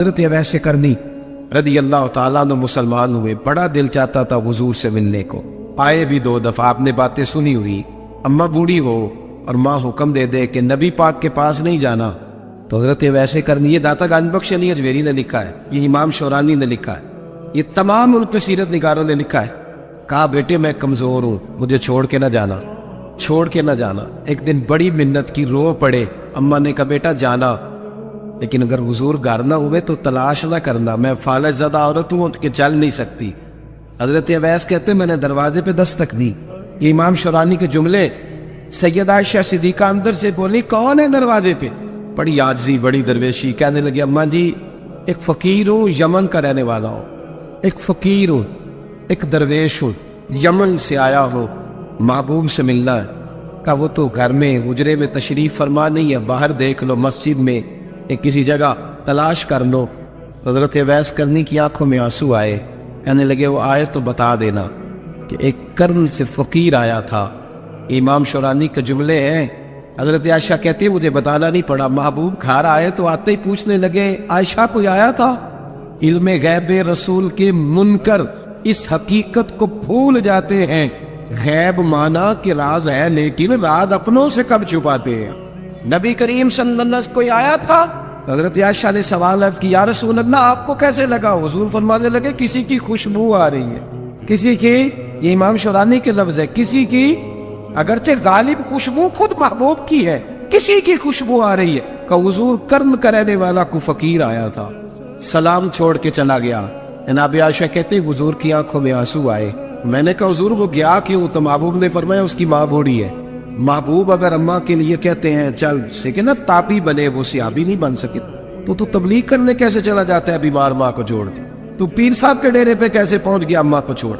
حضرت اویس کرنی رضی اللہ تعالیٰ عنہ مسلمان ہوئے، بڑا دل چاہتا تھا حضور سے ملنے کو، آئے بھی 2 دفعہ، آپ نے باتیں سنی ہوئی، اماں بوڑھی ہو اور ماں حکم دے دے کہ نبی پاک کے پاس نہیں جانا، تو حضرت اویس کرنی، یہ داتا گنج بخش علی اجمیری نے لکھا ہے، یہ امام شورانی نے لکھا ہے، یہ تمام ان پہ سیرت نگاروں نے لکھا ہے، کہا بیٹے میں کمزور ہوں، مجھے چھوڑ کے نہ جانا، چھوڑ کے نہ جانا۔ ایک دن بڑی منت کی، رو پڑے، اماں نے کہا بیٹا جانا، لیکن اگر حضور گھر نہ ہوئے تو تلاش نہ کرنا، میں فالج زدہ عورت ہوں کہ چل نہیں سکتی۔ حضرت اویس کہتے میں نے دروازے پہ دستک دی، یہ امام شورانی کے جملے، سیدہ عائشہ صدیقہ اندر سے بولی کون ہے دروازے پہ؟ بڑی عاجزی، بڑی درویشی، کہنے لگی اماں جی ایک فقیر ہوں، یمن کا رہنے والا ہوں، ایک فقیر ہوں، ایک درویش ہوں، یمن سے آیا ہوں، محبوب سے ملنا ہے۔ کہا وہ تو گھر میں حجرے میں تشریف فرما نہیں ہے، باہر دیکھ لو، مسجد میں کسی جگہ تلاش کر لو۔ حضرت اویس کرنی کی آنکھوں میں آنسو آئے، کہنے لگے وہ آئے تو بتا دینا کہ ایک قرن سے فقیر آیا تھا۔ امام شورانی کے جملے ہیں، حضرت عائشہ کہتی ہے مجھے بتانا نہیں پڑا، محبوب گھر آئے تو آتے ہی پوچھنے لگے عائشہ کوئی آیا تھا؟ علم غیب رسول کے منکر اس حقیقت کو بھول جاتے ہیں، غیب مانا کہ راز ہے لیکن راز اپنوں سے کب چھپاتے ہیں۔ نبی کریم صلی اللہ علیہ وسلم کوئی آیا تھا؟ حضرت عائشہ نے سوال عرض کیا یا رسول اللہ آپ کو کیسے لگا؟ حضور فرمانے لگے کسی کی خوشبو آ رہی ہے، کسی کی، یہ امام شورانی کے لفظ ہے، کسی کی، اگرچہ غالب خوشبو خود محبوب کی ہے، کسی کی خوشبو آ رہی ہے۔ کہ حضور قرن کا رہنے والا کو فقیر آیا تھا، سلام چھوڑ کے چلا گیا۔ جناب عائشہ کہتے حضور کی آنکھوں میں آنسو آئے، میں نے کہا حضور وہ گیا کیوں؟ تو محبوب نے فرمایا اس کی ماں بوڑھی ہے۔ محبوب اگر اماں کے لیے کہتے ہیں چل لیکن نا تابی بنے، وہ صحابی نہیں بن سکے، تو تبلیغ کرنے کیسے چلا جاتا ہے بیمار ماں کو چھوڑ کے؟ تو پیر صاحب کے ڈیرے پہ کیسے پہنچ گیا اماں کو چھوڑ؟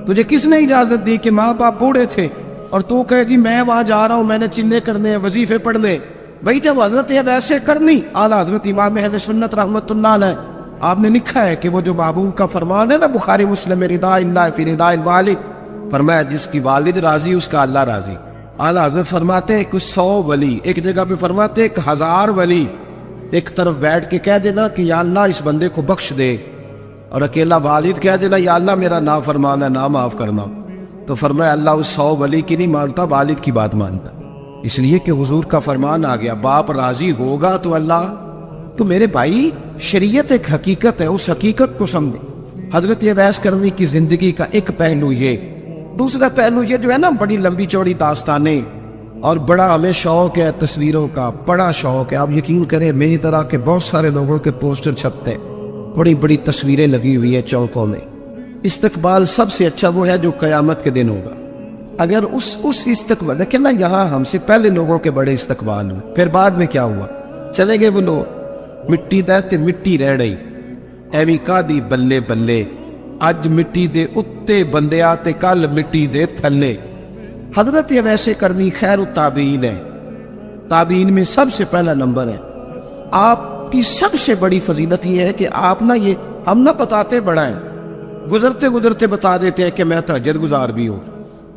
تجھے کس نے اجازت دی کہ ماں باپ بوڑھے تھے اور تو کہے گی میں وہاں جا رہا ہوں، میں نے چلے کرنے ہیں، وظیفے پڑھنے؟ بھائی جب حضرت اویس کرنی اعلیٰ حضرت امام اہل سنت رحمت اللہ علیہ، آپ نے لکھا ہے کہ وہ جو محبوب کا فرمان ہے نا بخاری مسلم رضا اللہ فی رضا الوالد، فرمایا جس کی والد راضی اس کا اللہ راضی۔ اعلیٰ حضرت فرماتے ہیں کچھ 100 ولی، ایک جگہ پہ فرماتے ہیں 1000 ولی ایک طرف بیٹھ کے کہہ دینا کہ یا اللہ اس بندے کو بخش دے، اور اکیلا والد کہہ دینا یا اللہ میرا نافرمان ہے نہ معاف کرنا، تو فرمایا اللہ اس 100 ولی کی نہیں مانتا، والد کی بات مانتا، اس لیے کہ حضور کا فرمان آ گیا باپ راضی ہوگا تو اللہ۔ تو میرے بھائی شریعت ایک حقیقت ہے، اس حقیقت کو سمجھیں۔ حضرت اویس کرنی کی زندگی کا ایک پہلو یہ، دوسرا پہلو یہ جو ہے نا بڑی لمبی چوڑی داستانیں، اور بڑا ہمیں شوق ہے تصویروں کا، بڑا شوق ہے، آپ یقین کریں میری طرح کے بہت سارے لوگوں کے پوسٹر چھپتے ہیں، بڑی بڑی تصویریں لگی ہوئی ہیں چوکوں میں۔ استقبال سب سے اچھا وہ ہے جو قیامت کے دن ہوگا، اگر اس استقبال، لیکن نا یہاں ہم سے پہلے لوگوں کے بڑے استقبال ہوئے، پھر بعد میں کیا ہوا؟ چلے گئے وہ لوگ، مٹی دے مٹی رہ رہی، ایویں کا دی بلے بلے، اج مٹی دے اتے بندے آتے کل مٹی دے تھلے۔ حضرت اویس کرنی خیر التابعین ہے، تابعین میں سب سے پہلا نمبر ہے۔ آپ کی سب سے بڑی فضیلت یہ ہے کہ آپ نا یہ ہم نہ بتاتے بڑا ہیں، گزرتے گزرتے بتا دیتے ہیں کہ میں تہجد گزار بھی ہوں،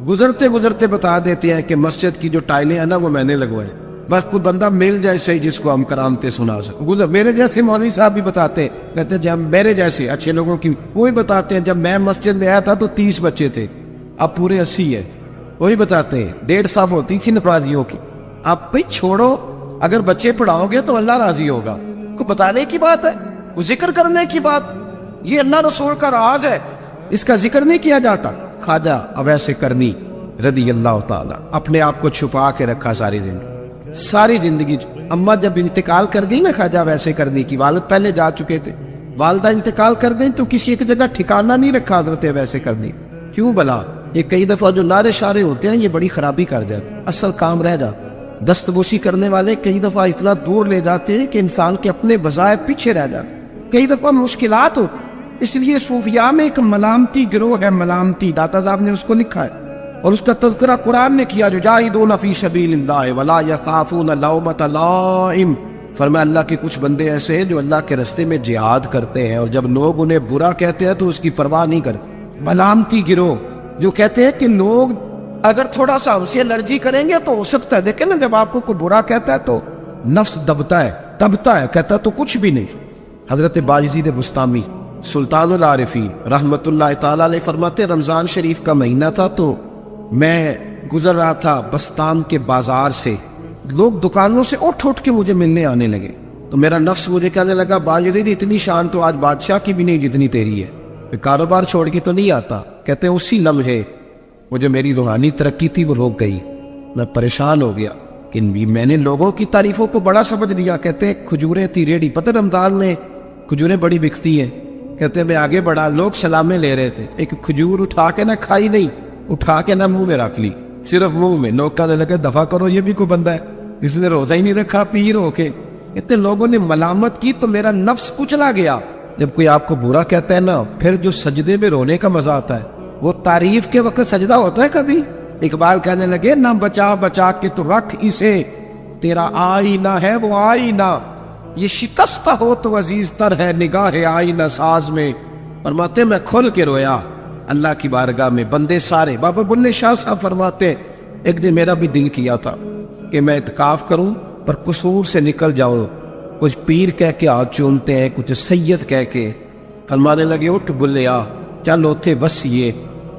گزرتے گزرتے بتا دیتے ہیں کہ مسجد کی جو ٹائلیں ہیں نا وہ میں نے لگوائے، بس کوئی بندہ مل جائے صحیح جس کو ہم کرامتے سنا سکیں۔ میرے جیسے مولوی صاحب بھی بتاتے ہیں، کہتے ہیں جب میرے جیسے اچھے لوگوں کی وہی بتاتے ہیں جب میں مسجد میں آیا تھا تو 30 بچے تھے، اب پورے 80 ہے، وہی بتاتے ہیں 150 ہوتی تھی نمازیوں کی۔ اب بھائی چھوڑو، اگر بچے پڑھاؤ گے تو اللہ راضی ہوگا، کو بتانے کی بات ہے، وہ ذکر کرنے کی بات، یہ اللہ رسول کا راز ہے، اس کا ذکر نہیں کیا جاتا۔ خواجہ اویس کرنی رضی اللہ تعالی اپنے آپ کو چھپا کے رکھا ساری زندگی۔ اماں جب انتقال کر گئی نا خواجہ اویس کرنی کی، والد پہلے جا چکے تھے، والدہ انتقال کر گئی تو کسی ایک جگہ ٹھکانہ نہیں رکھا حضرت اویس کرنی۔ کیوں بلا؟ یہ کئی دفعہ جو نعرے شارے ہوتے ہیں یہ بڑی خرابی کر جاتے، اصل کام رہ جاتا۔ دستبوسی کرنے والے کئی دفعہ اتنا دور لے جاتے ہیں کہ انسان کے اپنے وظائف پیچھے رہ جاتے، کئی دفعہ مشکلات ہوتی۔ اس لیے صوفیاء میں ایک ملامتی گروہ ہے، ملامتی، داتا صاحب نے اس کو لکھا ہے اور اس کا تذکرہ قرآن نے کیا، یجاہدون فی سبیل اللہ ولا یخافون لومۃ لائم۔ فرمایا اللہ کے کچھ بندے ایسے ہیں جو اللہ کے راستے میں جہاد کرتے ہیں اور جب لوگ انہیں برا کہتے ہیں تو اس کی پرواہ نہیں کرتے۔ ملامتی گروہ جو کہتے ہیں کہ لوگ اگر تھوڑا سا ہم سے الرجی کریں گے تو ہو سکتا ہے، دیکھیں نا جب آپ کو کوئی برا کہتا ہے تو نفس دبتا ہے، کہتا ہے تو کچھ بھی نہیں، حضرت باجزید بستامی سلطان العارفین رحمت اللہ تعالیٰ علیہ فرماتے رمضان شریف کا مہینہ تھا تو میں گزر رہا تھا بستان کے بازار سے، لوگ دکانوں سے اٹھ کے مجھے ملنے آنے لگے، تو میرا نفس مجھے کہنے لگا باجزید اتنی شان تو آج بادشاہ کی بھی نہیں جتنی تیری ہے، کاروبار چھوڑ کے تو نہیں آتا۔ کہتے ہیں اسی لمحے وہ جو میری روحانی ترقی تھی وہ رک گئی، میں پریشان ہو گیا کہ میں نے لوگوں کی تعریفوں کو بڑا سمجھ لیا۔ کہتے ہیں کھجوریں تھی ریڑھی، پتہ رمضان میں کھجوریں بڑی بکتی ہیں، کہتے ہیں میں آگے بڑھا، لوگ سلامیں لے رہے تھے، ایک کھجور اٹھا کے نہ کھائی نہیں، اٹھا کے نہ منہ میں رکھ لی، صرف منہ میں، لوگ کہنے لگے دفع کرو یہ بھی کوئی بندہ ہے اس نے روزہ ہی نہیں رکھا پیر ہو کے۔ اتنے لوگوں نے ملامت کی تو میرا نفس کچلا گیا۔ جب کوئی آپ کو برا کہتا ہے نا، پھر جو سجدے میں رونے کا مزہ آتا ہے وہ تعریف کے وقت سجدہ ہوتا ہے کبھی؟ اقبال کہنے لگے نہ بچا بچا کے تو رکھ اسے، تیرا آئینہ ہے وہ آئینہ، یہ شکستہ ہو تو عزیز تر ہے نگاہ آئینہ ساز میں۔ فرماتے میں کھل کے رویا اللہ کی بارگاہ میں، بندے سارے۔ بابا بلے شاہ صاحب فرماتے ایک دن میرا بھی دل کیا تھا کہ میں اعتکاف کروں پر قصور سے نکل جاؤں، کچھ پیر کہہ کے ہاتھ چومتے ہیں، کچھ سید کہہ کے۔ فرمانے لگے اٹھ بلیا چل اوتھے وسیے،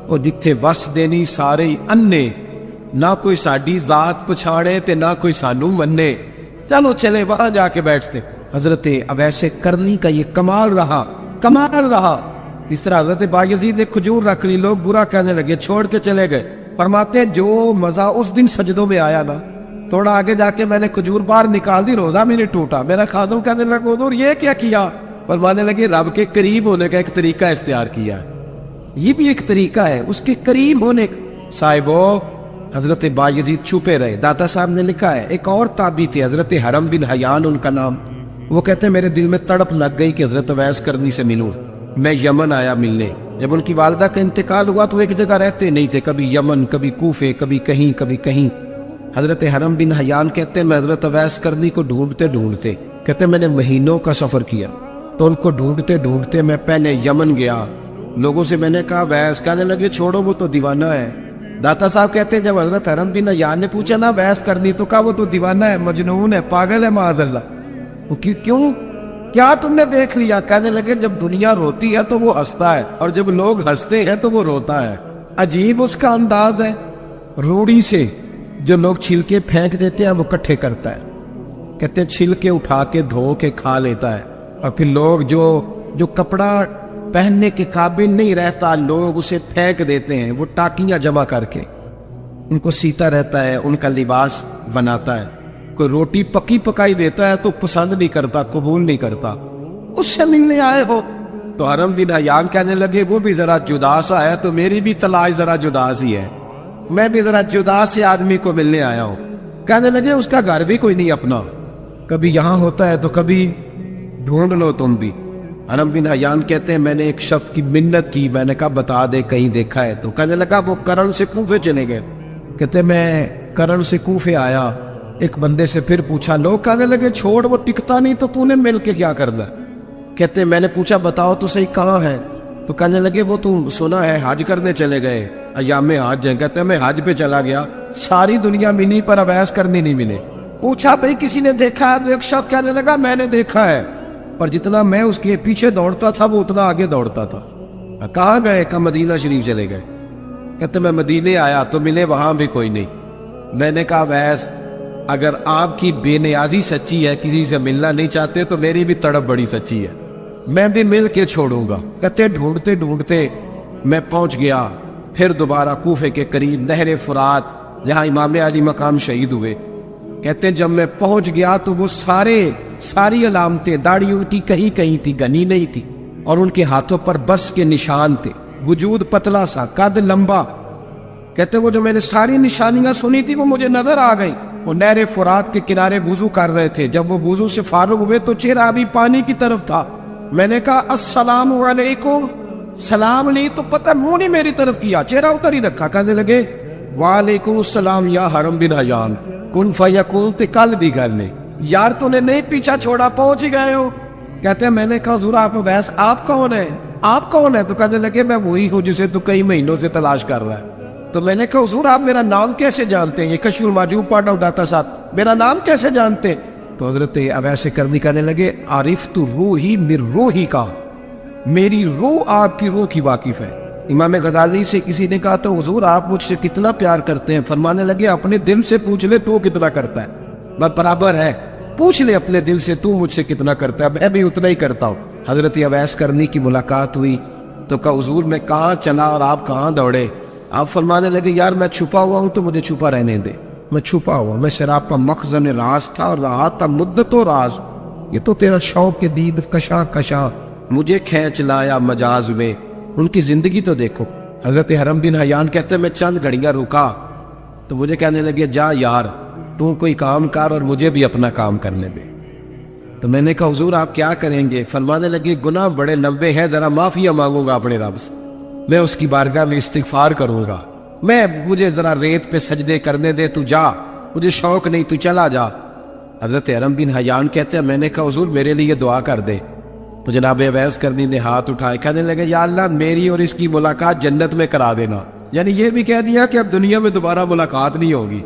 اور جتھے وس دینی سارے ہی انے، نہ کوئی ساڈی ذات پچھاڑے تے نہ کوئی سانو منے، چلو چلے وہاں جا کے بیٹھتے۔ حضرت اویس کرنی کا یہ کمال رہا۔ اس طرح حضرت باجزید نے کھجور رکھ لی، لوگ برا کہنے لگے، چھوڑ کے چلے گئے۔ فرماتے ہیں جو مزہ اس دن سجدوں میں آیا نا، تھوڑا آگے جا کے میں نے کھجور باہر نکال دی، روزہ میں نے ٹوٹا۔ میرا خادم کہنے لگا حضور یہ کیا کیا؟ فرمانے لگے رب کے قریب ہونے کا ایک طریقہ اختیار کیا ہے، یہ بھی ایک طریقہ ہے اس کے قریب ہونے کا۔ صاحبو حضرت باجزید چھپے رہے۔ داتا صاحب نے لکھا ہے ایک اور تابعی تھے حضرت حرم بن حیان ان کا نام، وہ کہتے ہیں میرے دل میں تڑپ لگ گئی کہ حضرت اویس کرنی سے ملوں۔ میں یمن آیا ملنے، جب ان کی والدہ کا انتقال ہوا تو ایک جگہ رہتے نہیں تھے، کبھی یمن کبھی کوفے کبھی کہیں۔ حضرت حرم بن حیان کہتے ہیں میں حضرت اویس کرنی کو ڈھونڈتے کہتے میں نے مہینوں کا سفر کیا، تو ان کو ڈھونڈتے میں پہلے یمن گیا، لوگوں سے میں نے کہا اویس، کہنے لگے چھوڑو وہ تو دیوانہ ہے۔ داتا صاحب کہتے ہیں جب حضرت حرم بن حیان نے پوچھا نا اویس کرنی، تو کہا وہ تو دیوانہ ہے، مجنون ہے، پاگل ہے معاذ اللہ۔ وہ کیوں؟ کیا تم نے دیکھ لیا؟ کہنے لگے جب دنیا روتی ہے تو وہ ہنستا ہے، اور جب لوگ ہنستے ہیں تو وہ روتا ہے، عجیب اس کا انداز ہے۔ روڑی سے جو لوگ چھلکے پھینک دیتے ہیں وہ کٹھے کرتا ہے، کہتے ہیں چھلکے اٹھا کے دھو کے کھا لیتا ہے، اور پھر لوگ جو کپڑا پہننے کے قابل نہیں رہتا لوگ اسے پھینک دیتے ہیں، وہ ٹاکیاں جمع کر کے ان کو سیتا رہتا ہے، ان کا لباس بناتا ہے۔ کوئی روٹی پکی پکائی دیتا ہے تو پسند نہیں کرتا، قبول نہیں کرتا، اس سے ملنے آئے ہو۔ تو حرم بن حیان کہنے لگے وہ بھی ذرا جدا سا ہے تو میری بھی تلاش ذرا جدا سی ہے، میں بھی ذرا جدا سے آدمی کو ملنے آیا ہوں۔ کہنے لگے اس کا گھر بھی کوئی نہیں اپنا، کبھی یہاں ہوتا ہے تو کبھی ڈھونڈ لو تم بھی۔ حرم بن حیان کہتے ہیں میں نے ایک شخص کی منت کی، میں نے کہا بتا دے کہیں دیکھا ہے، تو کہنے لگا وہ کرن سے کوفے چلے گئے۔ کہتے میں کرن سے کوفے آیا، ایک بندے سے پھر پوچھا، لوگ کہنے لگے چھوڑ وہ ٹکتا نہیں تو تو نے مل کے کیا کرنا؟ کہتے میں نے پوچھا بتاؤ تو صحیح کہاں ہے؟ تو کہنے لگے وہ تم سنا ہے حج کرنے چلے گئے، ایام حج ہیں۔ کہتے میں حج پہ چلا گیا، ساری دنیا ملی پر اویس کرنی نہیں ملے۔ پوچھا بھئی کسی نے دیکھا ہے؟ تو ایک شخص کہنے لگا میں نے دیکھا ہے، پر جتنا میں اس کے پیچھے دوڑتا تھا وہ اتنا آگے دوڑتا تھا۔ کہاں گئے؟ کہ مدینہ شریف چلے گئے۔ کہتے میں مدینے آیا تو ملے وہاں بھی کوئی نہیں۔ میں نے کہا اویس اگر آپ کی بے نیازی سچی ہے، کسی سے ملنا نہیں چاہتے، تو میری بھی تڑپ بڑی سچی ہے، میں بھی مل کے چھوڑوں گا۔ کہتے ڈھونڈتے میں پہنچ گیا، پھر دوبارہ کوفے کے قریب نہر فرات جہاں امام علی مقام شہید ہوئے۔ کہتے جب میں پہنچ گیا تو وہ ساری علامتیں، داڑھی ان کی کہیں تھی، گنی نہیں تھی، اور ان کے ہاتھوں پر بس کے نشان تھے، وجود پتلا سا، قد لمبا۔ کہتے وہ جو میں نے ساری نشانیاں سنی تھی وہ مجھے نظر آ گئی۔ وہ نہر فرات کے کنارے وضو کر رہے تھے، جب وہ وضو سے فارغ ہوئے تو چہرہ ابھی پانی کی طرف تھا۔ میں نے کہا السلام علیکم، سلام لی تو پتہ منہ نہیں میری طرف کیا، چہرہ اتر ہی رکھا۔ کہنے لگے وعلیکم السلام یا حرم بن حیان، کن فیکون تے کل دی گل نے، یار تو نے نہیں پیچھا چھوڑا، پہنچ ہی گئے ہو۔ کہتے ہیں میں نے کہا حضور آپ اویس آپ کون ہیں؟ آپ کون ہیں؟ تو کہنے لگے میں وہی ہوں جسے تو کئی مہینوں سے تلاش کر رہا ہے۔ تو میں نے کہا حضور آپ میرا نام کیسے جانتے ہیں؟ یہ کشف المحجوب پڑھ رہا ہوں داتا صاحب، میرا نام کیسے جانتے ہیں؟ تو حضرت اویس کرنی کہنے لگے عرفت روحی من روحی کا، میری روح آپ کی روح کی واقف ہے۔ امام غزالی سے کسی نے کہا تو حضور آپ مجھ سے کتنا پیار کرتے ہیں؟ فرمانے لگے اپنے دل سے پوچھ لے تو کتنا کرتا ہے، بس برابر ہے، پوچھ لے اپنے دل سے تو مجھ سے کتنا کرتا ہے، میں بھی اتنا ہی کرتا ہوں۔ حضرت اویس کرنی کی ملاقات ہوئی تو کہا حضور میں کہاں چلا اور آپ کہاں دوڑے؟ آپ فرمانے لگے یار میں چھپا ہوا ہوں تو مجھے چھپا رہنے دے، میں چھپا ہوا، میں شراب کا مخزن راز تھا اور رہا تھا مدت و راز، یہ تو تیرا شوق کے دید کشا کشا مجھے کھینچ لایا مجاز میں۔ ان کی زندگی تو دیکھو۔ حضرت حرم بن حیان کہتے ہیں میں چند گھڑیاں رکا تو مجھے کہنے لگے جا یار تو کوئی کام کر اور مجھے بھی اپنا کام کرنے دے۔ تو میں نے کہا حضور آپ کیا کریں گے؟ فرمانے لگے گناہ بڑے لمبے ہیں، ذرا معافیا مانگوں گا اپنے رب سے، میں اس کی بارگاہ میں استغفار کروں گا، مجھے ذرا ریت پہ سجدے کرنے دے، تو جا، مجھے شوق نہیں، تو چلا جا۔ حضرت حرم بن حیان کہتے ہیں میں نے کہا حضور میرے لیے دعا کر دے۔ تو جناب اویس کرنی نے ہاتھ اٹھائے، کہنے لگے یا اللہ میری اور اس کی ملاقات جنت میں کرا دینا، یعنی یہ بھی کہہ دیا کہ اب دنیا میں دوبارہ ملاقات نہیں ہوگی۔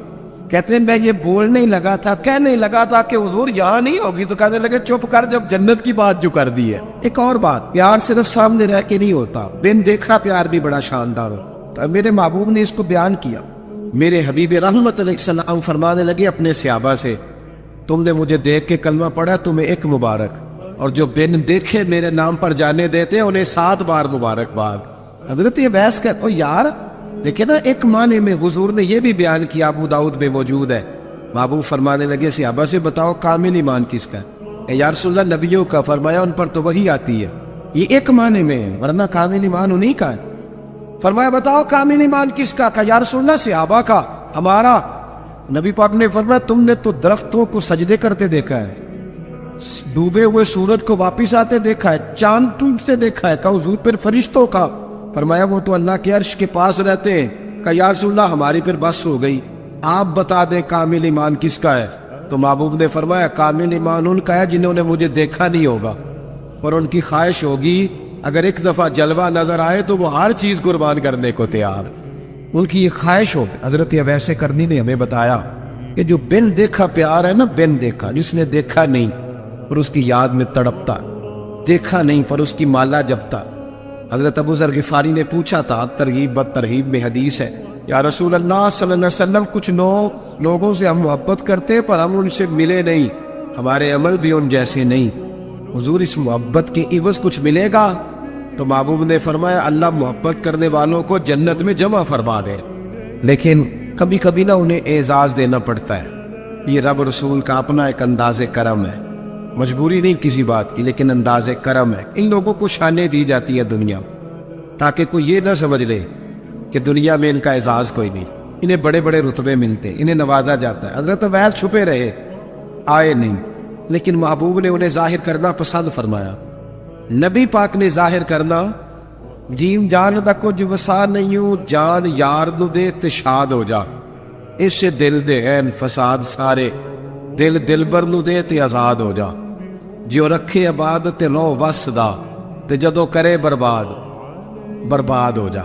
کہتے ہیں میں یہ بولنے ہی لگا تھا، کہنے لگا تھا کہ حضور یہاں نہیں ہوگی، تو کہنے لگے چپ کر، جب جنت کی بات جو کر دی ہے۔ ایک اور بات، پیار صرف سامنے رہ کے نہیں ہوتا، بن دیکھا پیار بھی بڑا شاندار ہوتا۔ میرے محبوب نے اس کو بیان کیا۔ میرے حبیب رحمت علیہ السلام فرمانے لگے اپنے صحابہ سے تم نے مجھے دیکھ کے کلمہ پڑھا، تمہیں ایک مبارک، اور جو بن دیکھے میرے نام پر جانے دیتے انہیں 7 بار مبارکباد۔ حضرت اویس کہتے او یار دیکھیں نا، ایک معنی میں حضور نے یہ بھی بیان کیا، ابو داؤد میں موجود ہے۔ محبوب فرمانے لگے صحابہ سے بتاؤ کامل ایمان کس کا ہے؟ یا رسول اللہ نبیوں کا، فرمایا ان پر تو وہی آتی ہے، یہ ایک معنی میں ہے، ورنہ کامل ایمان انہی کا ہے۔ فرمایا بتاؤ کامل ایمان کس کا؟ کہا یا رسول اللہ صحابہ کا، ہمارا۔ نبی پاک نے فرمایا تم نے تو درختوں کو سجدے کرتے دیکھا ہے، ڈوبے ہوئے سورج کو واپس آتے دیکھا ہے، چاند ٹوٹتے دیکھا ہے۔ کہا حضور پھر فرشتوں کا؟ فرمایا وہ تو اللہ کے عرش کے پاس رہتے ہیں۔ کہا یا رسول اللہ ہماری پھر بس ہو گئی، آپ بتا دیں کامل ایمان کس کا ہے؟ تو محبوب نے فرمایا کامل ایمان ان کا ہے جنہوں نے مجھے دیکھا نہیں ہوگا اور ان کی خواہش ہوگی اگر ایک دفعہ جلوہ نظر آئے تو وہ ہر چیز قربان کرنے کو تیار، ان کی یہ خواہش ہوگی۔ حضرت اویس کرنی نے ہمیں بتایا کہ جو بن دیکھا پیار ہے نا، بن دیکھا، جس نے دیکھا نہیں پر اس کی یاد میں تڑپتا، دیکھا نہیں پر اس کی مالا جپتا۔ حضرت ابو ذر غفاری نے پوچھا تھا، ترغیب بد ترغیب میں حدیث ہے، یا رسول اللہ صلی اللہ علیہ وسلم کچھ لوگوں سے ہم محبت کرتے پر ہم ان سے ملے نہیں، ہمارے عمل بھی ان جیسے نہیں، حضور اس محبت کے عوض کچھ ملے گا؟ تو محبوب نے فرمایا اللہ محبت کرنے والوں کو جنت میں جمع فرما دے، لیکن کبھی کبھی نہ انہیں اعزاز دینا پڑتا ہے، یہ رب رسول کا اپنا ایک انداز کرم ہے، مجبوری نہیں کسی بات کی لیکن انداز کرم ہے۔ ان لوگوں کو شانیں دی جاتی ہے دنیا تاکہ کوئی یہ نہ سمجھ لے کہ دنیا میں ان کا اعزاز کوئی نہیں، انہیں بڑے بڑے رتبے ملتے، انہیں نوازا جاتا ہے۔ حضرت اویس چھپے رہے، آئے نہیں، لیکن محبوب نے انہیں ظاہر کرنا پسند فرمایا۔ نبی پاک نے ظاہر کرنا، جیم جان دا کچھ وسا نہیں ہوں، جان یار نو دے تے شاد ہو جا، اس سے دل دے این فساد سارے، دل دلبر نو دے تے آزاد ہو جا، جو رکھے آباد تے رو وس دا تے جدو کرے برباد ہو جا۔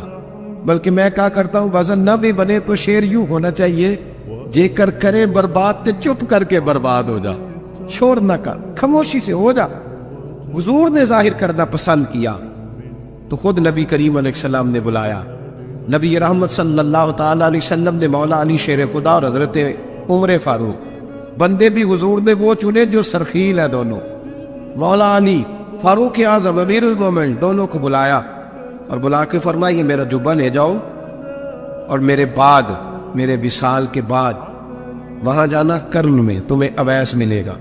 بلکہ میں کہا کرتا ہوں وزن نہ بھی بنے تو شعر یوں ہونا چاہیے، جے کر کرے برباد تے چپ کر کے برباد ہو جا، شور نہ کر، خاموشی سے ہو جا۔ حضور نے ظاہر کرنا پسند کیا تو خود نبی کریم علیہ السلام نے بلایا۔ نبی رحمت صلی اللہ تعالی علیہ وسلم نے مولا علی شیر خدا اور حضرت عمر فاروق، بندے بھی حضور نے وہ چنے جو سرخیل ہے دونوں، مولا علی فاروق اعظم امیر المومنین دونوں کو بلایا اور بلا کے فرمایا یہ میرا جبہ لے جاؤ اور میرے بعد، میرے وصال کے بعد وہاں جانا کرن میں تمہیں اویس ملے گا،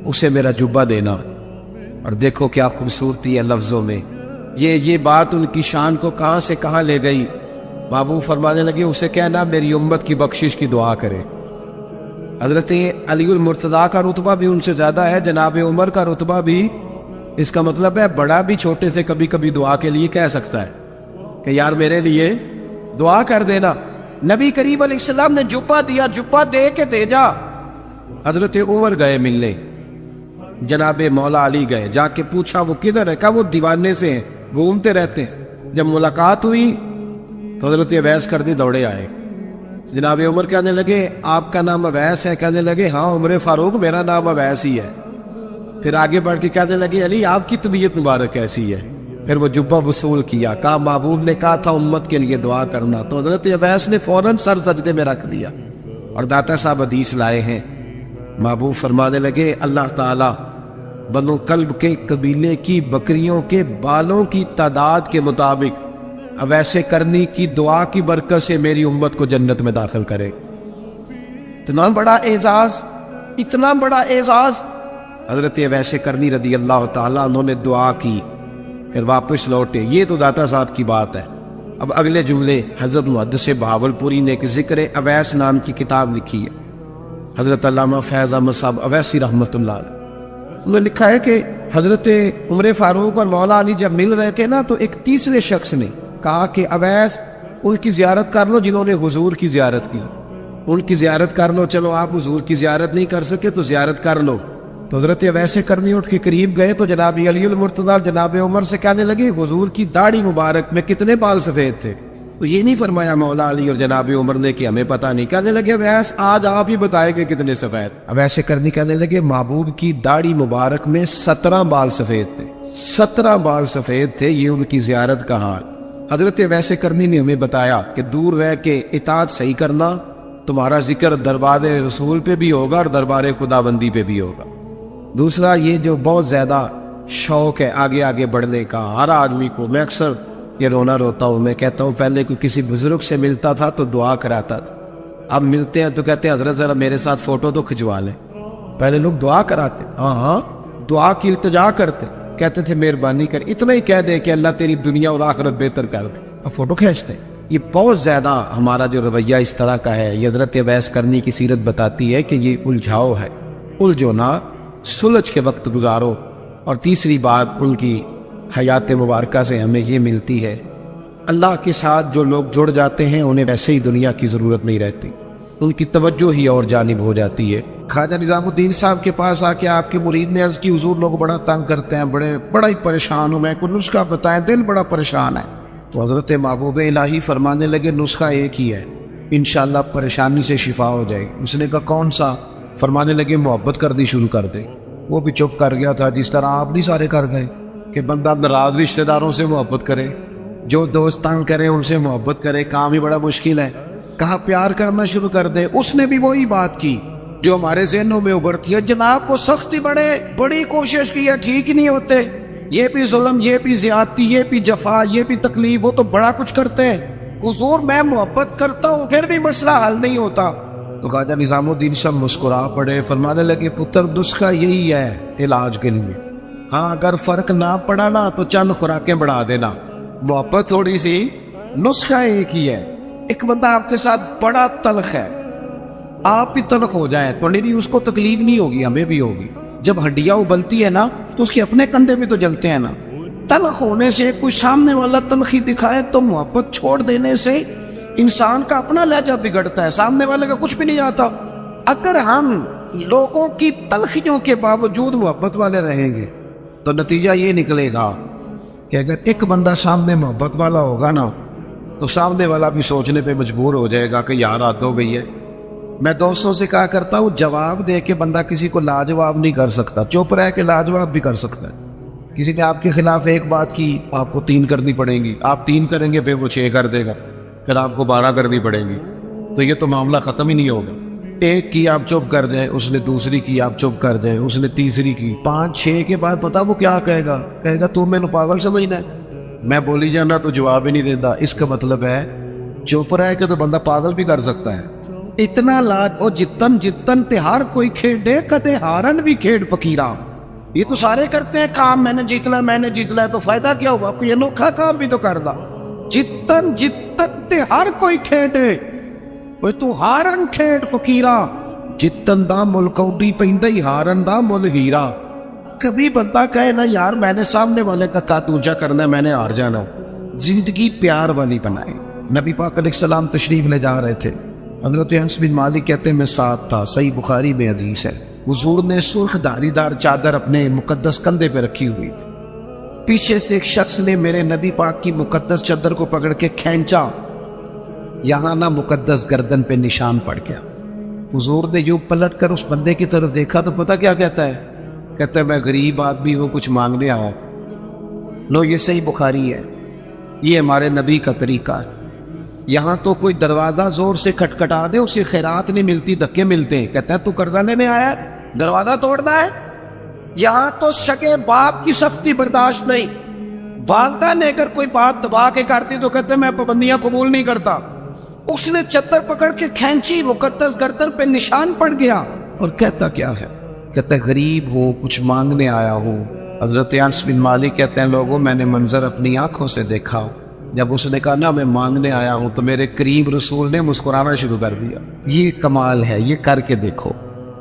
اسے میرا جبہ دینا۔ اور دیکھو کیا خوبصورتی ہے لفظوں میں، یہ بات ان کی شان کو کہاں سے کہاں لے گئی۔ بابو فرمانے لگے اسے کہنا میری امت کی بخشش کی دعا کرے۔ حضرت علی المرتضیٰ کا رتبہ بھی ان سے زیادہ ہے، جناب عمر کا رتبہ بھی، اس کا مطلب ہے بڑا بھی چھوٹے سے کبھی کبھی دعا کے لیے کہہ سکتا ہے کہ یار میرے لیے دعا کر دینا۔ نبی کریم علیہ السلام نے جبہ دیا، جبہ دے کے بھیجا۔ حضرت عمر گئے ملنے، جناب مولا علی گئے، جا کے پوچھا وہ کدھر ہے؟ کہا وہ دیوانے سے ہیں، گھومتے رہتے ہیں۔ جب ملاقات ہوئی تو حضرت اویس کرنی دوڑے آئے، جناب عمر کہنے لگے آپ کا نام اویس ہے؟ کہنے لگے ہاں عمر فاروق میرا نام اویس ہی ہے۔ پھر آگے بڑھ کے کہنے لگے علی آپ کی طبیعت مبارک کیسی ہے؟ پھر وہ جبہ وصول کیا، کہا محبوب نے کہا تھا امت کے لیے دعا کرنا، تو حضرت اویس نے فوراً سر سجدے میں رکھ دیا۔ اور داتا صاحب حدیث لائے ہیں، محبوب فرمانے لگے اللہ تعالیٰ بنو کلب کے قبیلے کی بکریوں کے بالوں کی تعداد کے مطابق اویس کرنی کی دعا کی برکت سے میری امت کو جنت میں داخل کرے۔ اتنا بڑا اعزاز، اتنا بڑا اعزاز۔ حضرت اویس کرنی رضی اللہ تعالیٰ انہوں نے دعا کی، پھر واپس لوٹے۔ یہ تو داتا صاحب کی بات ہے۔ اب اگلے جملے حضرت محدث بہاولپوری نے ایک ذکر اویس نام کی کتاب لکھی ہے، حضرت علامہ فیض احمد صاحب اویسی رحمۃ اللہ علیہ۔ انہوں نے لکھا ہے کہ حضرت عمر فاروق اور مولا علی جب مل رہے تھے نا، تو ایک تیسرے شخص نے کہا کہ اویس ان کی زیارت کر لو جنہوں نے حضور کی زیارت کی، ان کی زیارت کر لو، چلو آپ حضور کی زیارت نہیں کر سکے تو زیارت کر لو۔ تو حضرت اویس کرنی اٹھ کے قریب گئے تو جناب علی المرتضیٰ اور جناب عمر سے کہنے لگے حضور کی داڑھی مبارک میں کتنے بال سفید تھے؟ تو یہ نہیں فرمایا مولا علی اور جناب عمر نے کہ ہمیں پتہ نہیں۔ کہنے لگے اویس آج آپ ہی بتائیں گے کتنے سفید۔ اویس کرنی کہنے لگے محبوب کی داڑھی مبارک میں 17 بال سفید تھے، 17 بال سفید تھے، یہ ان کی زیارت کا حال۔ حضرت اویس کرنی نے ہمیں بتایا کہ دور رہ کے اطاعت صحیح کرنا، تمہارا ذکر دربار رسول پہ بھی ہوگا اور دربار خداوندی پہ بھی ہوگا۔ دوسرا یہ جو بہت زیادہ شوق ہے آگے آگے بڑھنے کا ہر آدمی کو، میں اکثر یہ رونا روتا ہوں، میں کہتا ہوں پہلے کوئی کسی بزرگ سے ملتا تھا تو دعا کراتا تھا، اب ملتے ہیں تو کہتے ہیں حضرت ذرا میرے ساتھ فوٹو تو کھنچوا لیں۔ پہلے لوگ دعا کراتے، ہاں دعا کی التجا کرتے، کہتے تھے مہربانی کر، اتنا ہی کہہ دے کہ اللہ تیری دنیا اور آخرت بہتر کر دے، اب فوٹو کھینچتے۔ یہ بہت زیادہ ہمارا جو رویہ اس طرح کا ہے، یہ حضرت اویس کرنی کی سیرت بتاتی ہے کہ یہ الجھاؤ ہے، الجھو نہ، سلجھ کے وقت گزارو۔ اور تیسری بات ان کی حیات مبارکہ سے ہمیں یہ ملتی ہے، اللہ کے ساتھ جو لوگ جڑ جاتے ہیں انہیں ویسے ہی دنیا کی ضرورت نہیں رہتی، ان کی توجہ ہی اور جانب ہو جاتی ہے۔ خواجہ نظام الدین صاحب کے پاس آ کے آپ کے مرید نے عرض کی حضور لوگ بڑا تنگ کرتے ہیں، بڑا ہی پریشان ہوں میں، کوئی نسخہ بتائیں، دل بڑا پریشان ہے۔ تو حضرت محبوب الہی فرمانے لگے نسخہ ایک ہی ہے، انشاءاللہ پریشانی سے شفا ہو جائے گی۔ اس نے کہا کون سا؟ فرمانے لگے محبت کرنی شروع کر دے۔ وہ بھی چپ کر گیا تھا، جس طرح آپ نہیں سارے کر گئے کہ بندہ ناراض رشتہ داروں سے محبت کرے، جو دوست تنگ کرے ان سے محبت کرے، کام ہی بڑا مشکل ہے۔ کہا پیار کرنا شروع کر دے۔ اس نے بھی وہی بات کی جو ہمارے ذہنوں میں ابھرتی ہے، جناب کو سختی بڑی کوشش کی ہے، ٹھیک نہیں ہوتے، یہ بھی ظلم، یہ بھی زیادتی، یہ بھی جفا، یہ بھی تکلیف، وہ تو بڑا کچھ کرتے ہیں، حضور میں محبت کرتا ہوں پھر بھی مسئلہ حل نہیں ہوتا۔ تو خواجہ نظام الدین صاحب مسکرا پڑے، فرمانے لگے پتر نسخہ یہی ہے علاج کے لیے، ہاں اگر فرق نہ پڑا نا تو چند خوراکیں بڑھا دینا، محبت تھوڑی سی، نسخہ ایک ہی ہے۔ ایک بندہ آپ کے ساتھ بڑا تلخ ہے، آپ بھی تلخ ہو جائیں تو نہیں، اس کو تکلیف نہیں ہوگی، ہمیں بھی ہوگی۔ جب ہڈیاں ابلتی ہے نا تو اس کے اپنے کندھے بھی تو جلتے ہیں نا۔ تلخ ہونے سے کوئی سامنے والا تلخی دکھائے تو محبت چھوڑ دینے سے انسان کا اپنا لہجہ بگڑتا ہے، سامنے والے کا کچھ بھی نہیں آتا۔ اگر ہم لوگوں کی تلخیوں کے باوجود محبت والے رہیں گے تو نتیجہ یہ نکلے گا کہ اگر ایک بندہ سامنے محبت والا ہوگا نا تو سامنے والا بھی سوچنے پہ مجبور ہو جائے گا کہ یار حد ہو گئی ہے۔ میں دوستوں سے کہا کرتا ہوں جواب دے کے بندہ کسی کو لاجواب نہیں کر سکتا، چپ رہ کے لاجواب بھی کر سکتا ہے۔ کسی نے آپ کے خلاف ایک بات کی، آپ کو 3 کرنی پڑیں گی، آپ 3 کریں گے پھر وہ 6 کر دے گا، پھر آپ کو 12 کرنی پڑیں گی، تو یہ تو معاملہ ختم ہی نہیں ہوگا۔ ایک کی آپ چپ کر دیں، اس نے دوسری کی آپ چپ کر دیں، اس نے تیسری کی، 5 6 کے بعد پتا وہ کیا کہے گا، کہے گا تو میں نے پاگل سمجھنا ہے، میں بولی جانا تو جواب ہی نہیں دیتا۔ اس کا مطلب ہے چپ رہ کے تو بندہ پاگل بھی کر سکتا ہے۔ اتنا لاج او جتن جتن تہار کوئی کھیڑے کدے ہارن بھی کھیڑ فقیرا، یہ تو سارے کرتے ہیں کام، میں نے جیت لا تو فائدہ کیا ہوا، کوئی انوکھا کام بھی تو کر دا۔ جتن جتن تہار کوئی کھیڑے وہ تو ہارن کھیڑ فقیرا، جتن دا مل کوڈی پیندا ہی ہارن دا مل ہیرا۔ کبھی بندہ کہے نا یار میں نے سامنے والے کا قد اونچا کرنا ہے، میں نے ہار جانا، زندگی پیار والی بنائے۔ نبی پاک علیہ السلام تشریف لے جا رہے تھے، حضرت انس بن مالک کہتے ہیں میں ساتھ تھا، صحیح بخاری میں حدیث ہے، حضور نے سرخ دھاری دار چادر اپنے مقدس کندھے پہ رکھی ہوئی تھی، پیچھے سے ایک شخص نے میرے نبی پاک کی مقدس چادر کو پکڑ کے کھینچا، یہاں نہ مقدس گردن پہ نشان پڑ گیا. حضور نے یوں پلٹ کر اس بندے کی طرف دیکھا تو پتہ کیا کہتا ہے؟ کہتا ہے میں غریب آدمی ہوں, کچھ مانگنے آیا تھا. لو یہ صحیح بخاری ہے, یہ ہمارے نبی کا طریقہ ہے. یہاں تو کوئی دروازہ زور سے کھٹکھٹا دے اسے خیرات نہیں ملتی, دھکے ملتے ہیں. کہتا ہے تو قرضہ لینے آیا ہے, دروازہ توڑنا ہے؟ یہاں تو سگے باپ کی سختی برداشت نہیں. والدہ نے اگر کوئی بات دبا کے کرتی تو کہتے میں پابندیاں قبول نہیں کرتا. اس نے چادر پکڑ کے کھینچی, مقدس گردن پہ نشان پڑ گیا. اور کہتا کیا ہے؟ کہتا ہے غریب ہو, کچھ مانگنے آیا ہوں. حضرت انس بن مالک کہتے ہیں لوگوں میں نے منظر اپنی آنکھوں سے دیکھا. جب اس نے کہا نا میں مانگنے آیا ہوں تو میرے قریب رسول نے مسکرانا شروع کر دیا. یہ کمال ہے, یہ کر کے دیکھو.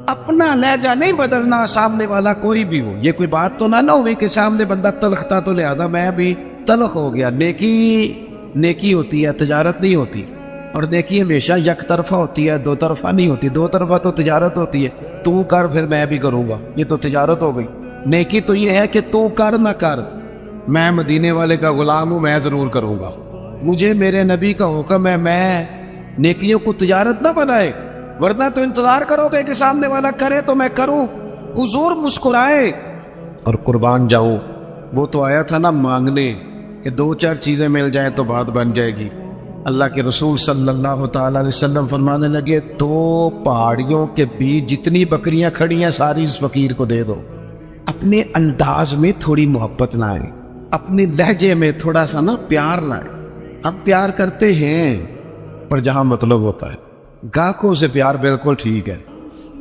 اپنا لہجہ نہیں بدلنا, سامنے والا کوئی بھی ہو. یہ کوئی بات تو نہ ہوئی کہ سامنے بندہ تلخ تھا تو لہذا میں بھی تلخ ہو گیا. نیکی ہوتی ہے, تجارت نہیں ہوتی. اور نیکی ہمیشہ یک طرفہ ہوتی ہے, دو طرفہ نہیں ہوتی. دو طرفہ تو تجارت ہوتی ہے, تو کر پھر میں بھی کروں گا, یہ تو تجارت ہو گئی. نیکی تو یہ ہے کہ تو کر نہ کر, میں مدینے والے کا غلام ہوں, میں ضرور کروں گا. مجھے میرے نبی کا حکم ہے میں نیکیوں کو تجارت نہ بنائے, ورنہ تو انتظار کرو گے کہ سامنے والا کرے تو میں کروں. حضور مسکرائے اور قربان جاؤں. وہ تو آیا تھا نا مانگنے کہ دو چار چیزیں مل جائیں تو بات بن جائے گی. اللہ کے رسول صلی اللہ تعالی علیہ وسلم فرمانے لگے 2 پہاڑیوں کے بیچ جتنی بکریاں کھڑی ہیں ساری اس فقیر کو دے دو. اپنے انداز میں تھوڑی محبت لائیں, اپنے لہجے میں تھوڑا سا نا پیار لائیں. ہم پیار کرتے ہیں پر جہاں مطلب ہوتا ہے. گاہکوں سے پیار بالکل ٹھیک ہے,